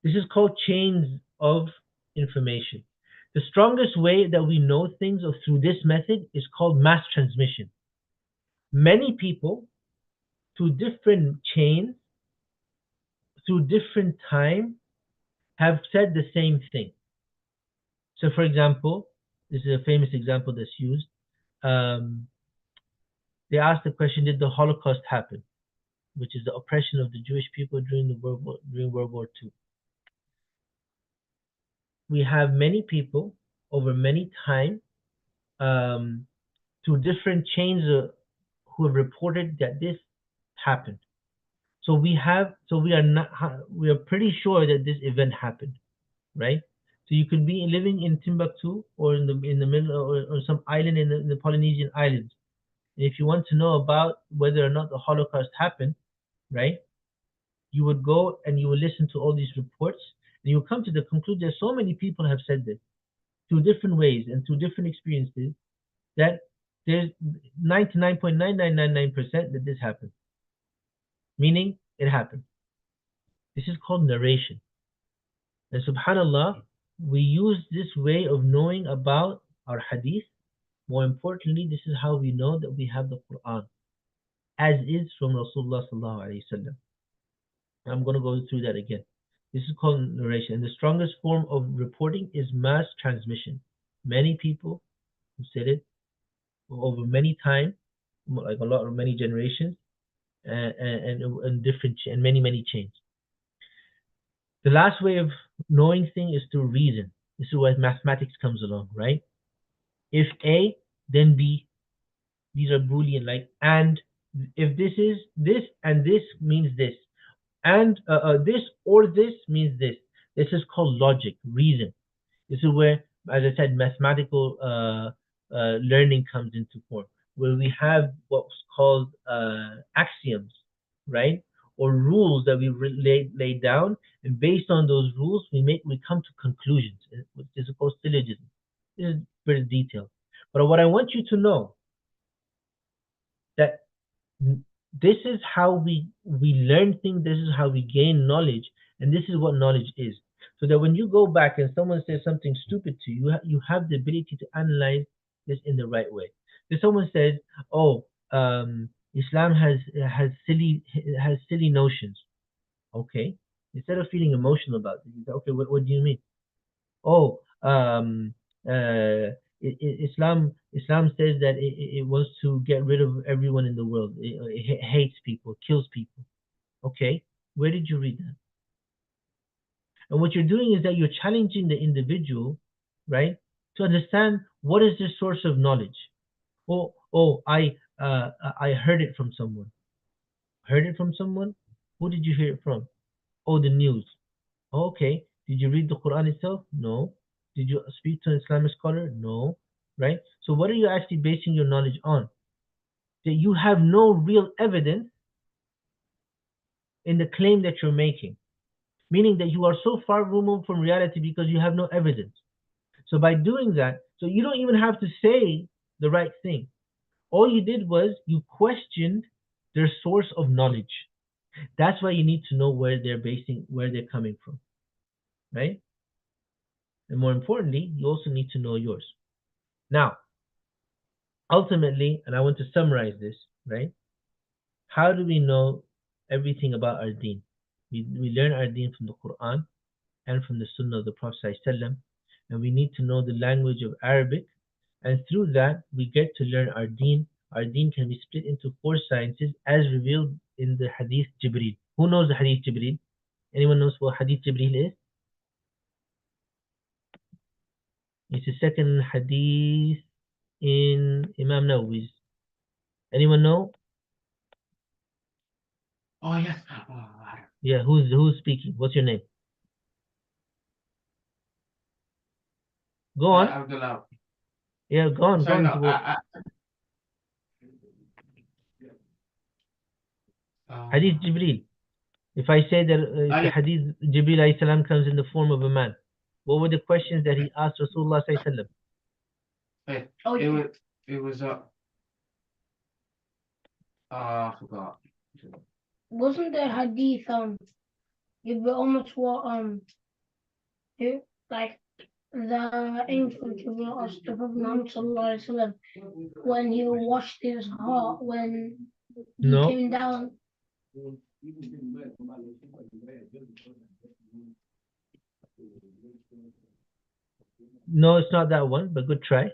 this is called chains of information. The strongest way that we know things through this method is called mass transmission. Many people, through different chains, through different time, have said the same thing. So, for example, this is a famous example that's used. They asked the question, did the Holocaust happen? Which is the oppression of the Jewish people during World War II. We have many people over many time through different chains who have reported that this happened. So we are pretty sure that this event happened, right? So you could be living in Timbuktu or in the middle or some island in the Polynesian islands. And if you want to know about whether or not the Holocaust happened, right? You would go and you would listen to all these reports, and you will come to the conclusion that so many people have said this through different ways and through different experiences, that there's 99.9999% that this happened. Meaning it happened. This is called narration. And subhanAllah, we use this way of knowing about our hadith. More importantly, this is how we know that we have the Quran, as is from Rasulullah sallallahu alaihi wasallam. I'm going to go through that again. This is called narration. And the strongest form of reporting is mass transmission. Many people who said it over many time, like many generations, and different and many chains. The last way of knowing things is through reason. This is where mathematics comes along, right? If A, then B. These are Boolean, like and. If this is this and this means this, and this or this means this. This is called logic, reason. This is where, as I said, mathematical learning comes into form, where we have what's called axioms, right? Or rules that we lay down, and based on those rules, we come to conclusions. This is called syllogism. This is very detailed. But what I want you to know, that this is how we learn things, this is how we gain knowledge, and this is what knowledge is. So that when you go back and someone says something stupid to you, you have the ability to analyze this in the right way. If someone says, "Oh, Islam has silly notions," okay. Instead of feeling emotional about it, you say, "Okay, what do you mean?" "Oh, Islam says that it wants to get rid of everyone in the world. It hates people, kills people." Okay, where did you read that? And what you're doing is that you're challenging the individual, right, to understand what is the source of knowledge. I heard it from someone. Heard it from someone? Who did you hear it from? Oh, the news. Okay. Did you read the Quran itself? No. Did you speak to an Islamic scholar? No. Right? So what are you actually basing your knowledge on? That you have no real evidence in the claim that you're making. Meaning that you are so far removed from reality because you have no evidence. So by doing that, so you don't even have to say the right thing. All you did was you questioned their source of knowledge. That's why you need to know where they're coming from. Right? And more importantly, you also need to know yours. Now, ultimately, and I want to summarize this, right? How do we know everything about our deen? We learn our deen from the Quran and from the Sunnah of the Prophet ﷺ, and we need to know the language of Arabic, and through that we get to learn our deen. Our deen can be split into 4 sciences as revealed in the Hadith Jibreel. Who knows the Hadith Jibreel? Anyone knows what Hadith Jibreel is? It's the second Hadith in Imam Nawawi's. Anyone know? Oh yes. Yeah, who's speaking? What's your name? Go on. Abdullah. Yeah, go on. Sorry, go on. Hadith Jibreel. If I say that the Hadith Jibreel alayhi salam comes in the form of a man, what were the questions that he asked Rasulullah sallallahu alaihi wasallam? It was I forgot. Wasn't the hadith you were almost what like the angel Jibreel asked the Prophet Muhammad sallallahu alaihi wasallam when he washed his heart when he came down. No, it's not that one, but good try.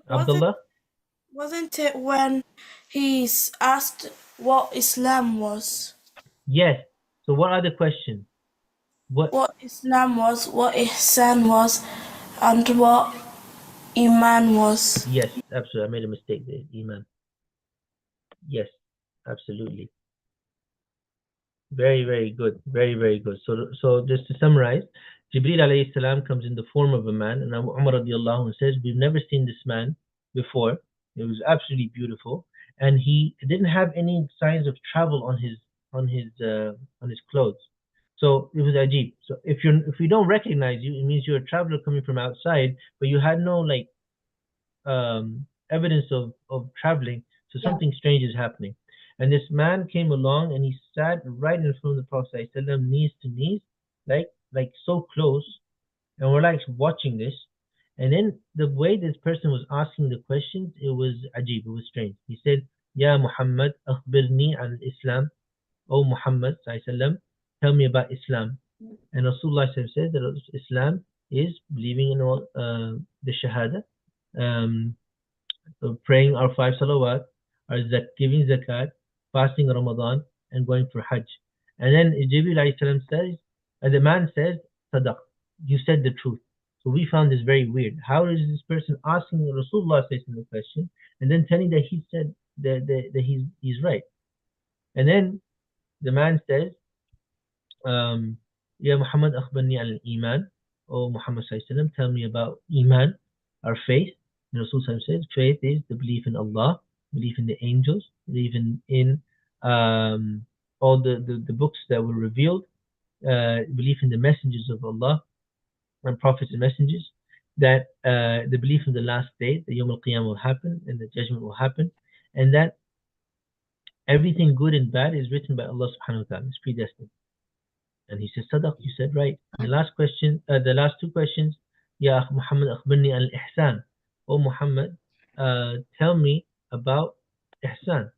Abdullah? Wasn't it when he's asked what Islam was? Yes. So what are the questions? What Islam was, what Ihsan was, and what Iman was. Yes, absolutely. I made a mistake there. Iman. Yes, absolutely. Very, very good. Very, very good. So just to summarize, Jibreel alayhi salam comes in the form of a man, and Umar radiallahu anhu says, we've never seen this man before. It was absolutely beautiful, and he didn't have any signs of travel on his clothes. So it was ajib. So if we don't recognize you, it means you're a traveler coming from outside, but you had no like evidence of traveling. So something strange is happening. And this man came along and he sat right in front of the Prophet ﷺ, knees to knees, like so close, and we're like watching this. And then the way this person was asking the questions, it was ajib, it was strange. He said, Ya Muhammad, akhbirni al Islam. O Muhammad ﷺ, tell me about Islam. And Rasulullah said that Islam is believing in all the Shahada, so praying our 5 salawat, giving zakat, fasting Ramadan, and going for Hajj. And then Jibreel alayhi salam says, and the man says, Sadaq, you said the truth. So we found this very weird. How is this person asking Rasulullah the question and then telling that he said that he's right? And then the man says, Ya Muhammad akhbarni al-Iman. O Muhammad sallam, tell me about Iman, our faith. And Rasul says, faith is the belief in Allah, belief in the angels, belief in all the books that were revealed, belief in the messengers of Allah and prophets and messengers, that the belief in the last day, that Yawm al-Qiyamah will happen and the judgment will happen, and that everything good and bad is written by Allah subhanahu wa ta'ala, it's predestined. And he says, Sadaq, you said right. And the last two questions, Ya Muhammad akhbirni al-Ihsan. O Muhammad, tell me about Ihsan.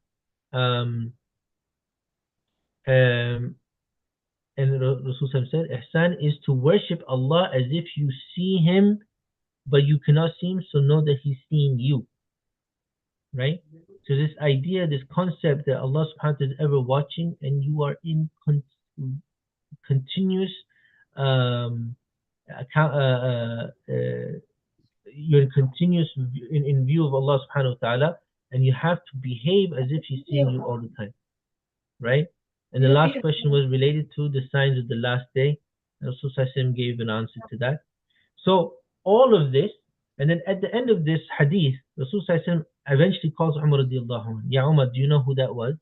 And Rasul said, Ihsan is to worship Allah as if you see Him, but you cannot see Him, so know that He's seeing you. Right? So this idea, this concept that Allah subhanahu wa ta'ala is ever watching and you are in continuous you're in view of Allah subhanahu wa ta'ala, and you have to behave as if He's seeing you all the time, right? And the last question was related to the signs of the last day. Rasul gave an answer to that. So all of this, and then at the end of this hadith, Rasul eventually calls Umar radiallahu anhu. Ya Umar, do you know who that was?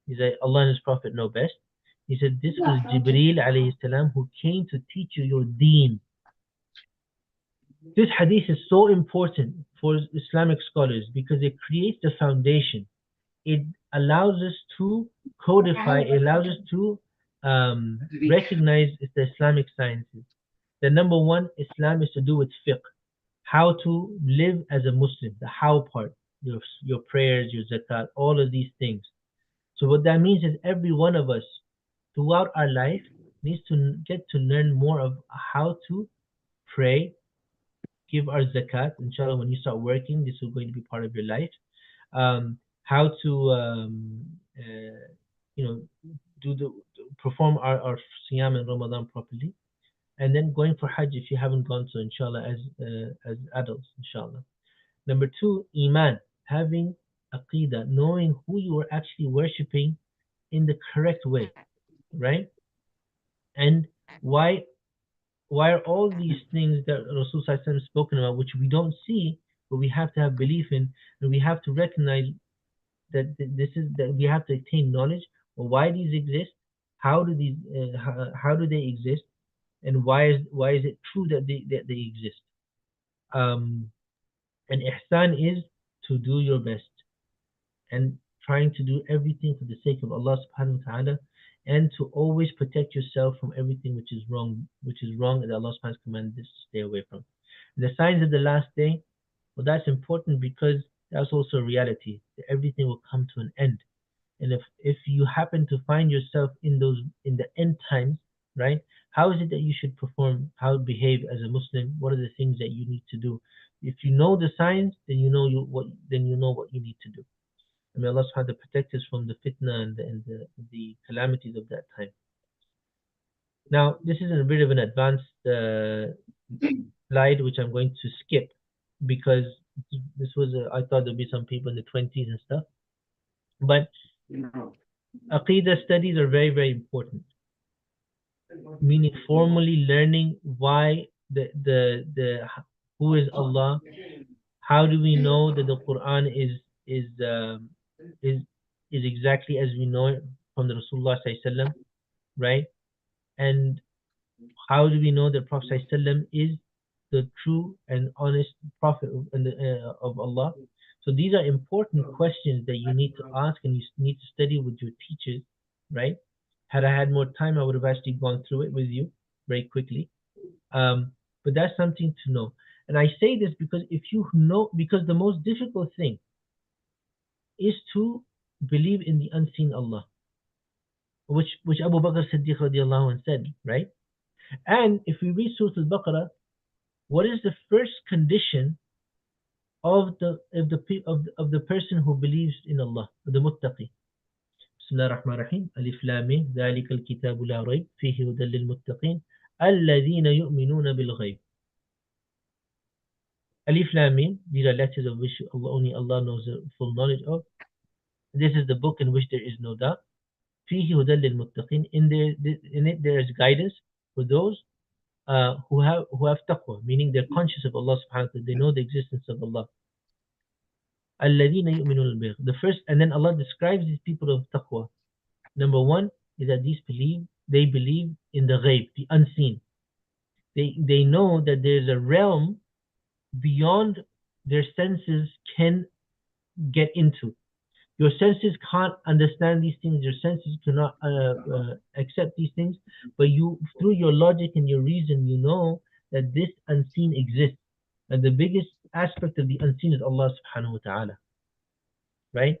He said, Allah and His Prophet know best. He said, this was Jibreel alayhi salam who came to teach you your deen. This hadith is so important for Islamic scholars because it creates the foundation. It allows us to codify, it allows us to recognize the Islamic sciences. The number one, Islam is to do with fiqh. How to live as a Muslim, the how part, your prayers, your zakat, all of these things. So what that means is every one of us throughout our life needs to get to learn more of how to pray, give our zakat. Inshallah, when you start working, this is going to be part of your life. How to perform our siyam and Ramadan properly, and then going for Hajj if you haven't gone so, inshallah, as adults, inshallah. Number two, iman, having aqidah, knowing who you are actually worshipping in the correct way, right? And why are all these things that Rasul has spoken about, which we don't see, but we have to have belief in, and we have to recognize that that we have to attain knowledge of why these exist, how do they exist, and why is it true that they exist. And ihsan is to do your best and trying to do everything for the sake of Allah subhanahu wa ta'ala, and to always protect yourself from everything which is wrong that Allah subhanahu wa ta'ala commanded us to stay away from. And the signs of the last day, well, that's important because that's also a reality. That everything will come to an end. And if you happen to find yourself in the end times, right? How is it that you should perform, how to behave as a Muslim? What are the things that you need to do? If you know the signs, then you know what you need to do. And may Allah subhanahu wa ta'ala protect us from the fitna and the calamities of that time. Now, this is a bit of an advanced slide, which I'm going to skip because this was I thought there'd be some people in the 20s and stuff. But Aqidah studies are very, very important. Meaning formally learning why the who is Allah. How do we know that the Quran is um, is is exactly as we know it from the Rasulullah Sallallahu Alaihi Wasallam, right? And how do we know that Prophet Sallallahu Alaihi Wasallam is the true and honest prophet of Allah? So these are important questions that you need to ask and you need to study with your teachers, right? Had I had more time, I would have actually gone through it with you very quickly. But that's something to know. And I say this because if you know, because the most difficult thing is to believe in the unseen Allah, which Abu Bakr Siddiq radiallahu anh said, right? And if we read Surah Al-Baqarah, what is the first condition of the person who believes in Allah, the muttaqi? بسم الله الرحمن الرحيم ألف لام ميم ذلك الكتاب لا ريب فيه هدى للمتقين الذين يؤمنون بالغيب. Alif Lam Mim, these are letters of which only Allah knows the full knowledge of. This is the book in which there is no doubt. فيه هدى للمتقين. In it there is guidance for those who have taqwa, meaning they're conscious of Allah subhanahu wa ta'ala, they know the existence of Allah. الذين يؤمنون بالغيب. The first, and then Allah describes these people of taqwa. Number one is that they believe in the ghaib, the unseen. They know that there is a realm beyond their senses can get into. Your senses can't understand these things. Your senses cannot accept these things. But you, through your logic and your reason, you know that this unseen exists. And the biggest aspect of the unseen is Allah subhanahu wa ta'ala. Right?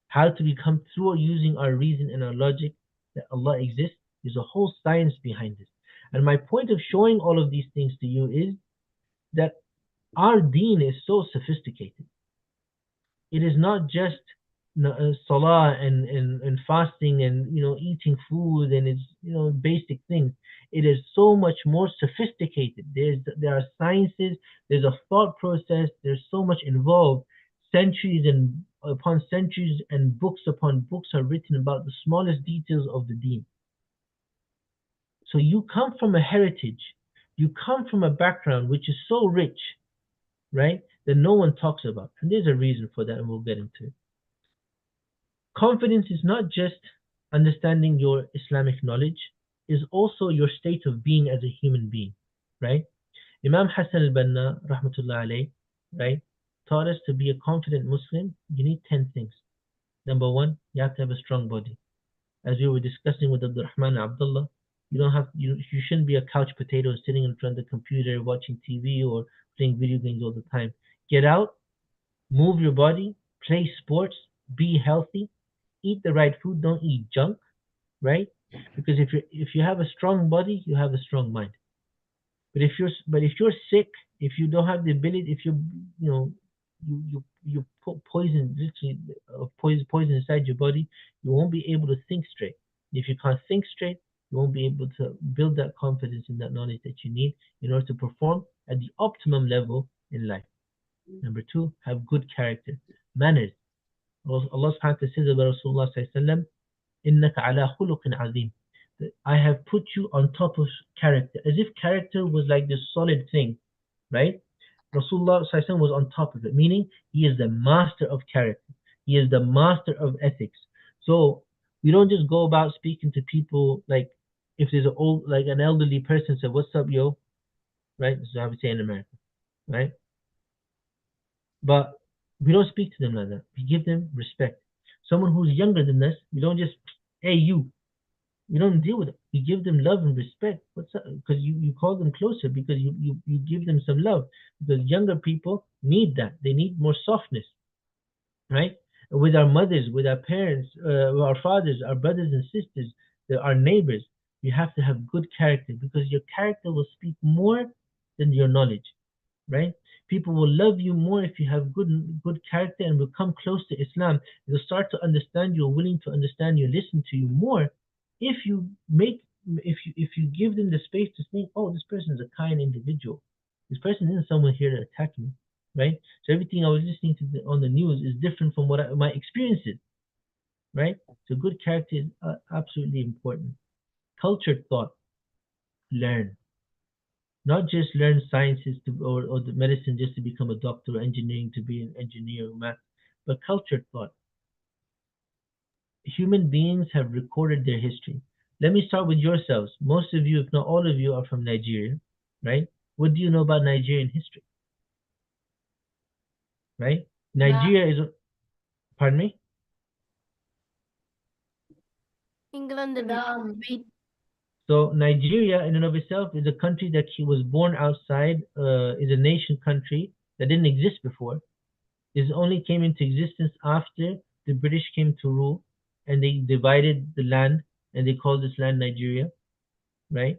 How to become through using our reason and our logic that Allah exists. There's a whole science behind this. And my point of showing all of these things to you is that our deen is so sophisticated. It is not just salah and fasting and eating food and it's basic things. It is so much more sophisticated. There are sciences, there's a thought process, there's so much involved. Centuries and upon centuries and books upon books are written about the smallest details of the deen. So you come from a heritage, you come from a background which is so rich, right, that no one talks about. And there's a reason for that, and we'll get into it. Confidence is not just understanding your Islamic knowledge, is also your state of being as a human being, right? Imam Hassan al-Banna, rahmatullah alayh, right, taught us to be a confident Muslim, you need 10 things. Number one, you have to have a strong body. As we were discussing with Abdurrahman and Abdullah, you shouldn't be a couch potato sitting in front of the computer watching TV or playing video games all the time. Get out, move your body, play sports, be healthy, eat the right food, don't eat junk, right? Because if you have a strong body, you have a strong mind. But if you're sick, if you don't have the ability, if you put poison inside your body, you won't be able to think straight. If you can't think straight, you won't be able to build that confidence and that knowledge that you need in order to perform at the optimum level in life. Number two, have good character, manners. Allah subhanahu wa ta'ala says about Rasulullah sallallahu alaihi wasallam, إِنَّكَ عَلَى خُلُقٍ عَظِيمٍ. I have put you on top of character, as if character was like this solid thing, right? Rasulullah sallallahu alaihi wasallam was on top of it, meaning he is the master of character. He is the master of ethics. So we don't just go about speaking to people like if there's an elderly person said, "What's up, yo?" Right? This is how we say in America, right? But we don't speak to them like that. We give them respect. Someone who's younger than us, we don't just, "Hey, you." We don't deal with it. We give them love and respect. What's up? Because you call them closer because you give them some love. Because younger people need that. They need more softness, right? With our mothers, with our parents, our fathers, our brothers and sisters, our neighbors, you have to have good character because your character will speak more than your knowledge, right? People will love you more if you have good character and will come close to Islam. They'll start to understand you, are willing to understand you, listen to you more. If you give them the space to think, oh, this person is a kind individual. This person isn't someone here to attack me, right? So everything I was listening to on the news is different from what my experience is. right? So good character is absolutely important. Cultured thought, learn. Not just learn sciences or the medicine just to become a doctor or engineering to be an engineer or math, but cultured thought. Human beings have recorded their history. Let me start with yourselves. Most of you, if not all of you, are from Nigeria, right? What do you know about Nigerian history, right? That Nigeria is, pardon me? England and the So Nigeria in and of itself is a country that he was born outside, is a nation country that didn't exist before. It only came into existence after the British came to rule and they divided the land and they called this land Nigeria, right?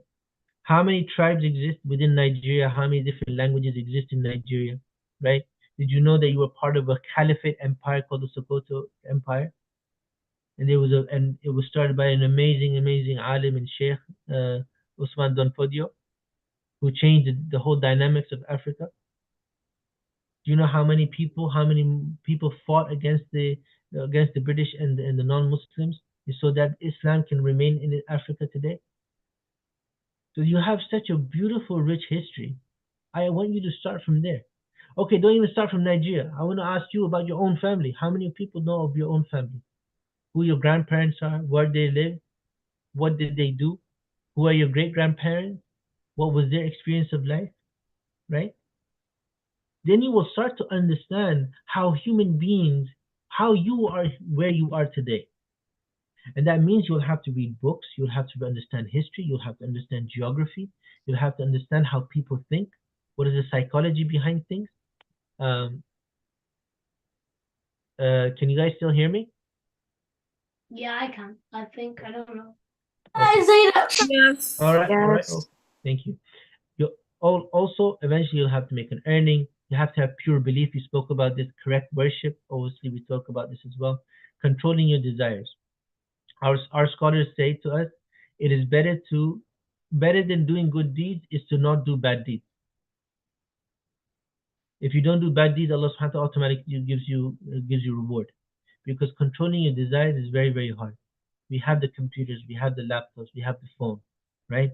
How many tribes exist within Nigeria? How many different languages exist in Nigeria, right? Did you know that you were part of a caliphate empire called the Sokoto Empire? And it was started by an amazing alim and sheikh, Usman Don Fodio, who changed the whole dynamics of Africa. Do you know how many people fought against the British and the non-Muslims so that Islam can remain in Africa today? So you have such a beautiful, rich history. I want you to start from there. Okay, don't even start from Nigeria. I want to ask you about your own family. How many people know of your own family? Who your grandparents are, where they live, what did they do, who are your great grandparents, what was their experience of life, right? Then you will start to understand how human beings, how you are where you are today. And that means you'll have to read books, you'll have to understand history, you'll have to understand geography, you'll have to understand how people think, what is the psychology behind things. Um, can you guys still hear me? yeah, I can. I think I don't know. Okay. yes. All right, all right. Yes. Oh, thank you. You also eventually you'll have to make an earning. You have to have pure belief. We spoke about this. Correct worship. Obviously, we talk about this as well. Controlling your desires. Our scholars say to us, it is better than doing good deeds is to not do bad deeds. If you don't do bad deeds, Allah subhanahu wa ta'ala automatically gives you reward. Because controlling your desires is very hard. We have the computers, we have the laptops, we have the phone, right?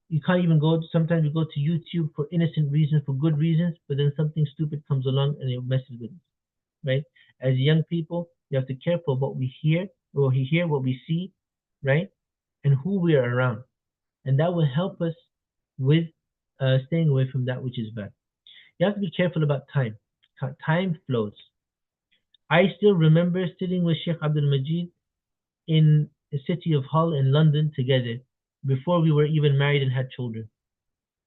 You can't even go. Sometimes you go to YouTube for innocent reasons, for good reasons, but then something stupid comes along and it messes with us, right? As young people, you have to be careful what we hear, what we see, right, and who we are around, and that will help us with staying away from that which is bad. You have to be careful about time. Time flows. I still remember sitting with Sheikh Abdul Majid in the city of Hull in London together before we were even married and had children.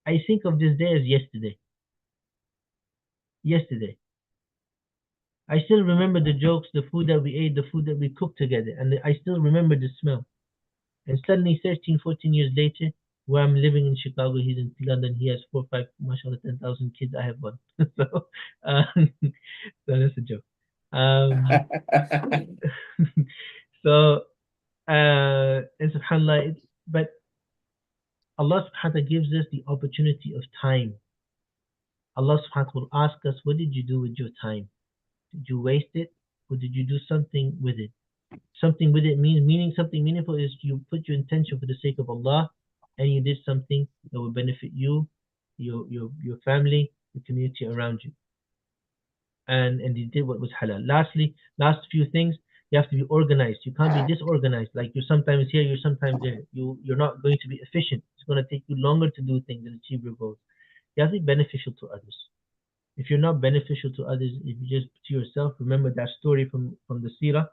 I think of this day as yesterday. Yesterday. I still remember the jokes, the food that we ate, the food that we cooked together, and I still remember the smell. And suddenly, 13, 14 years later, where I'm living in Chicago, he's in London, he has 4, 5, mashallah, 10,000 kids, I have one. so, uh, so that's a joke. So, and subhanAllah, but Allah subhanahu wa ta'ala gives us the opportunity of time. Allah subhanahu wa ta'ala will ask us, what did you do with your time? Did you waste it or did you do something with it? Something with it meaning something meaningful is you put your intention for the sake of Allah and you did something that will benefit you, your family, the community around you. And you did what was halal. Lastly, last few things, you have to be organized. You can't be disorganized. Like you're sometimes here, you're sometimes there. You're not going to be efficient. It's going to take you longer to do things and achieve your goals. You have to be beneficial to others. If you're not beneficial to others, if you just to yourself, remember that story from the seerah,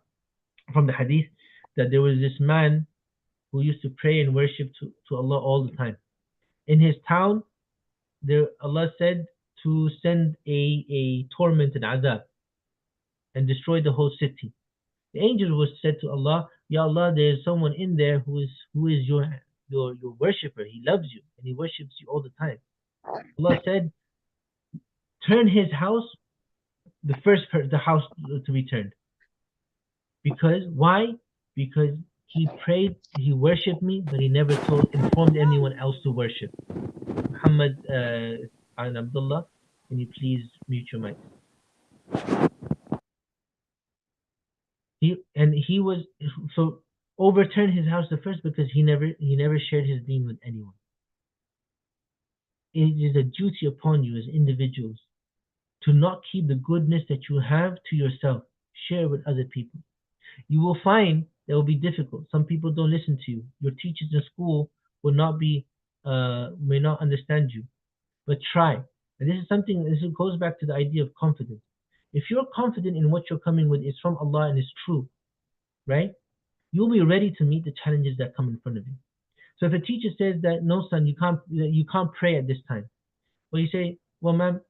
from the hadith, that there was this man who used to pray and worship to Allah all the time. In his town, there Allah said to send a torment and azab and destroy the whole city. The angel was said to Allah, Ya Allah, there is someone in there who is your worshipper. He loves you and he worships you all the time. Allah said, turn his house, the house to be turned. Because why? Because he prayed, he worshipped me, but he never informed anyone else to worship. Muhammad and Abdullah, can you please mute your mic? He was so overturned his house the first because he never shared his deen with anyone. It is a duty upon you as individuals to not keep the goodness that you have to yourself. Share with other people. You will find that will be difficult. Some people don't listen to you. Your teachers in school will not may not understand you. But try. And this goes back to the idea of confidence. If you're confident in what you're coming with is from Allah and is true, right? You'll be ready to meet the challenges that come in front of you. So if a teacher says that no, son, you can't pray at this time, well, you say, well, ma'am,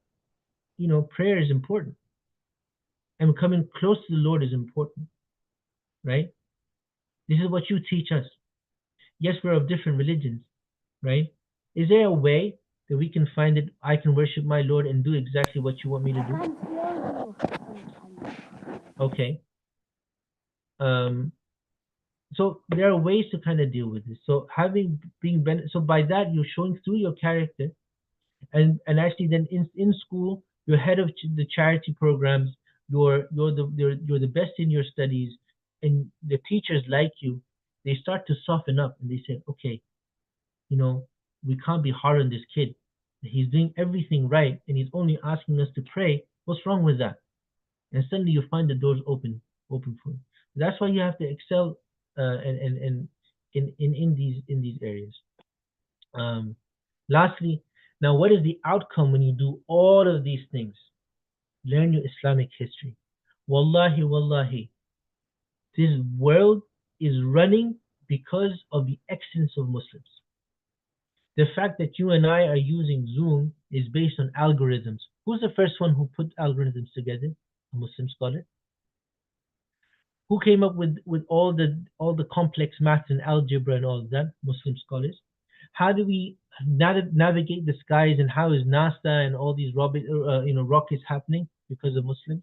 prayer is important, and coming close to the Lord is important, right? This is what you teach us. Yes, we're of different religions, right? Is there a way that we can find that I can worship my Lord and do exactly what you want me to do? Okay. So there are ways to kind of deal with this. So so by that you're showing through your character, and actually then in school you're head of the charity programs. You're the best in your studies, and the teachers like you. They start to soften up and they say, okay, we can't be hard on this kid. He's doing everything right and he's only asking us to pray. What's wrong with that? And suddenly you find the doors open for you. That's why you have to excel and in these areas. Lastly, now what is the outcome when you do all of these things? Learn your Islamic history. Wallahi, this world is running because of the excellence of Muslims. The fact that you and I are using Zoom is based on algorithms. Who's the first one who put algorithms together? A Muslim scholar. Who came up with all the complex maths and algebra and all of that? Muslim scholars. How do we navigate the skies, and how is NASA and all these rockets happening? Because of Muslims,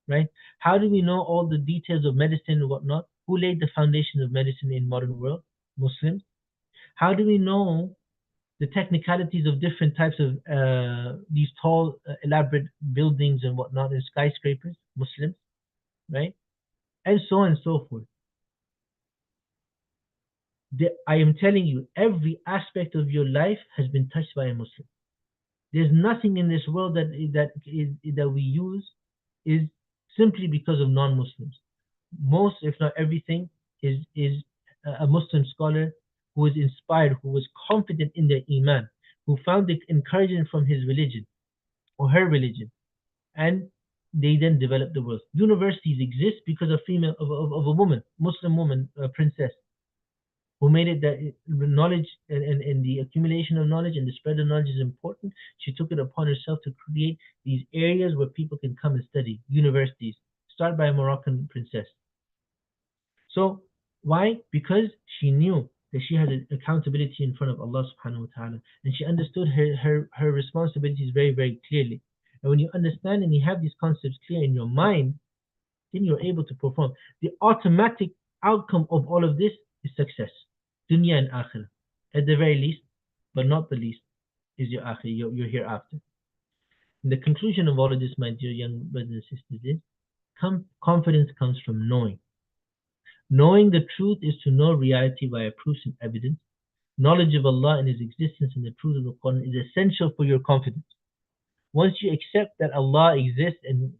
right? How do we know all the details of medicine and whatnot? Who laid the foundation of medicine in modern world? Muslims. How do we know the technicalities of different types of these tall, elaborate buildings and whatnot, and skyscrapers? Muslims, right? And so on and so forth. I am telling you, every aspect of your life has been touched by a Muslim. There's nothing in this world that we use is simply because of non-Muslims. Most, if not everything, is a Muslim scholar who was inspired, who was confident in their iman, who found the encouragement from his religion or her religion, and they then developed the world. Universities exist because of a woman, Muslim woman, a princess, who made it that knowledge and the accumulation of knowledge and the spread of knowledge is important. She took it upon herself to create these areas where people can come and study, universities, started by a Moroccan princess. So why? Because she knew that she had an accountability in front of Allah subhanahu wa ta'ala, and she understood her responsibilities very, very clearly. And when you understand and you have these concepts clear in your mind, then you're able to perform. The automatic outcome of all of this is success, dunya and akhirah. At the very least, but not the least, is your akhirah, your hereafter. And the conclusion of all of this, my dear young brothers and sisters, is confidence comes from knowing. Knowing the truth is to know reality via proofs and evidence. Knowledge of Allah and His existence and the truth of the Quran is essential for your confidence. Once you accept that Allah exists and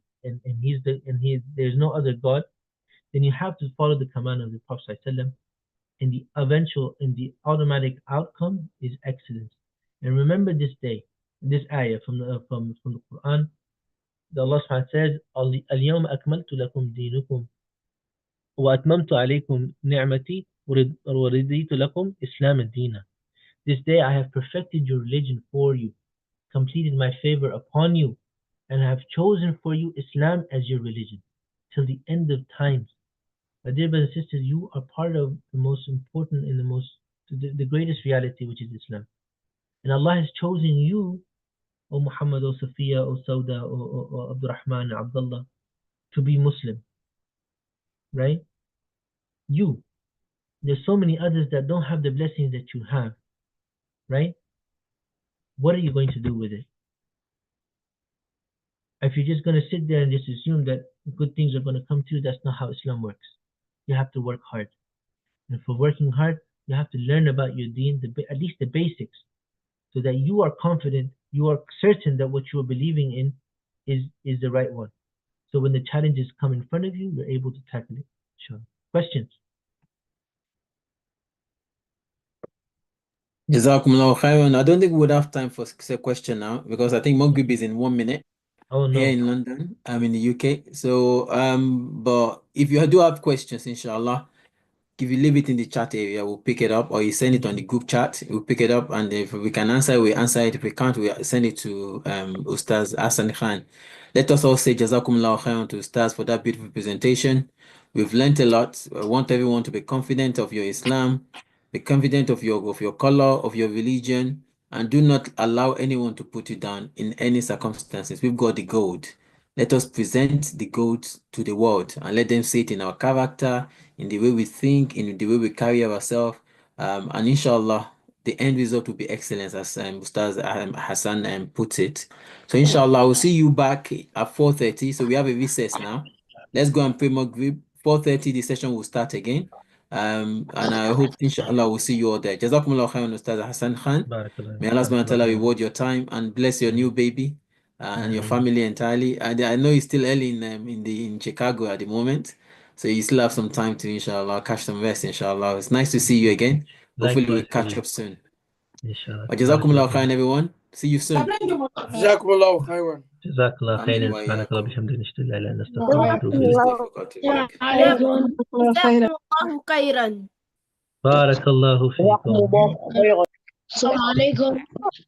there's no other God, then you have to follow the command of the Prophet ﷺ, and the automatic outcome is excellence. And remember this day, this ayah from the Quran, that Allah subhanahu says, "Al-yawma akmaltu lakum deenukum wa atmamtu alaykum ni'mati wa raditu lakum Islam ad-deena." This day I have perfected your religion for you, completed my favor upon you, and have chosen for you Islam as your religion till the end of times. My dear brothers and sisters, you are part of the most important and the greatest reality, which is Islam. And Allah has chosen you, O Muhammad, O Safiya, O Sauda, O Abdurrahman, Abdullah, to be Muslim. Right? You. There's so many others that don't have the blessings that you have. Right? What are you going to do with it? If you're just going to sit there and just assume that good things are going to come to you, that's not how Islam works. You have to work hard. And for working hard, you have to learn about your deen, at least the basics, so that you are confident, you are certain that what you are believing in is the right one. So when the challenges come in front of you, you're able to tackle it. Sure. Questions? Jazakumullah khairan. I don't think we would have time for a question now because I think Maghrib is in 1 minute Oh here no. in London. I'm in the UK. So but if you do have questions, inshallah, if you leave it in the chat area, we'll pick it up, or you send it on the group chat, we'll pick it up, and if we can answer, we answer it. If we can't, we send it to Ustaz Hassan Khan. Let us all say Jazakumullah khairan to Ustaz for that beautiful presentation. We've learned a lot. I want everyone to be confident of your Islam, be confident of your color, of your religion, and do not allow anyone to put you down in any circumstances. We've got the gold. Let us present the gold to the world and let them see it in our character, in the way we think, in the way we carry ourselves. And inshallah, the end result will be excellence, as Ustaz Hassan puts it. So inshallah, we'll see you back at 4:30. So we have a recess now. Let's go and pray Maghrib. 4:30, the session will start again. And I hope inshallah we'll see you all there. Jazakumullah khairan, Ustaz Hassan Khan. Barakallah. May Allah subhanahu wa ta'ala reward your time and bless your new baby and your family entirely. And I know it's still early in Chicago at the moment, so you still have some time to inshallah catch some rest. Inshallah, it's nice to see you again. Hopefully we'll catch up soon. Inshallah. Jazakumullah khairan, everyone. See you soon. Jazakumullah khairan. Jazakallah khairan. Amin wa Subhanakallah iyyakum. bihamdika, nashhadu an la ilaha illa anta, Jazakumullah astaghfiruka wa atubu ilayk. جزاكم الله خيرا. Barakallahu feekum. Assalamu alaikum.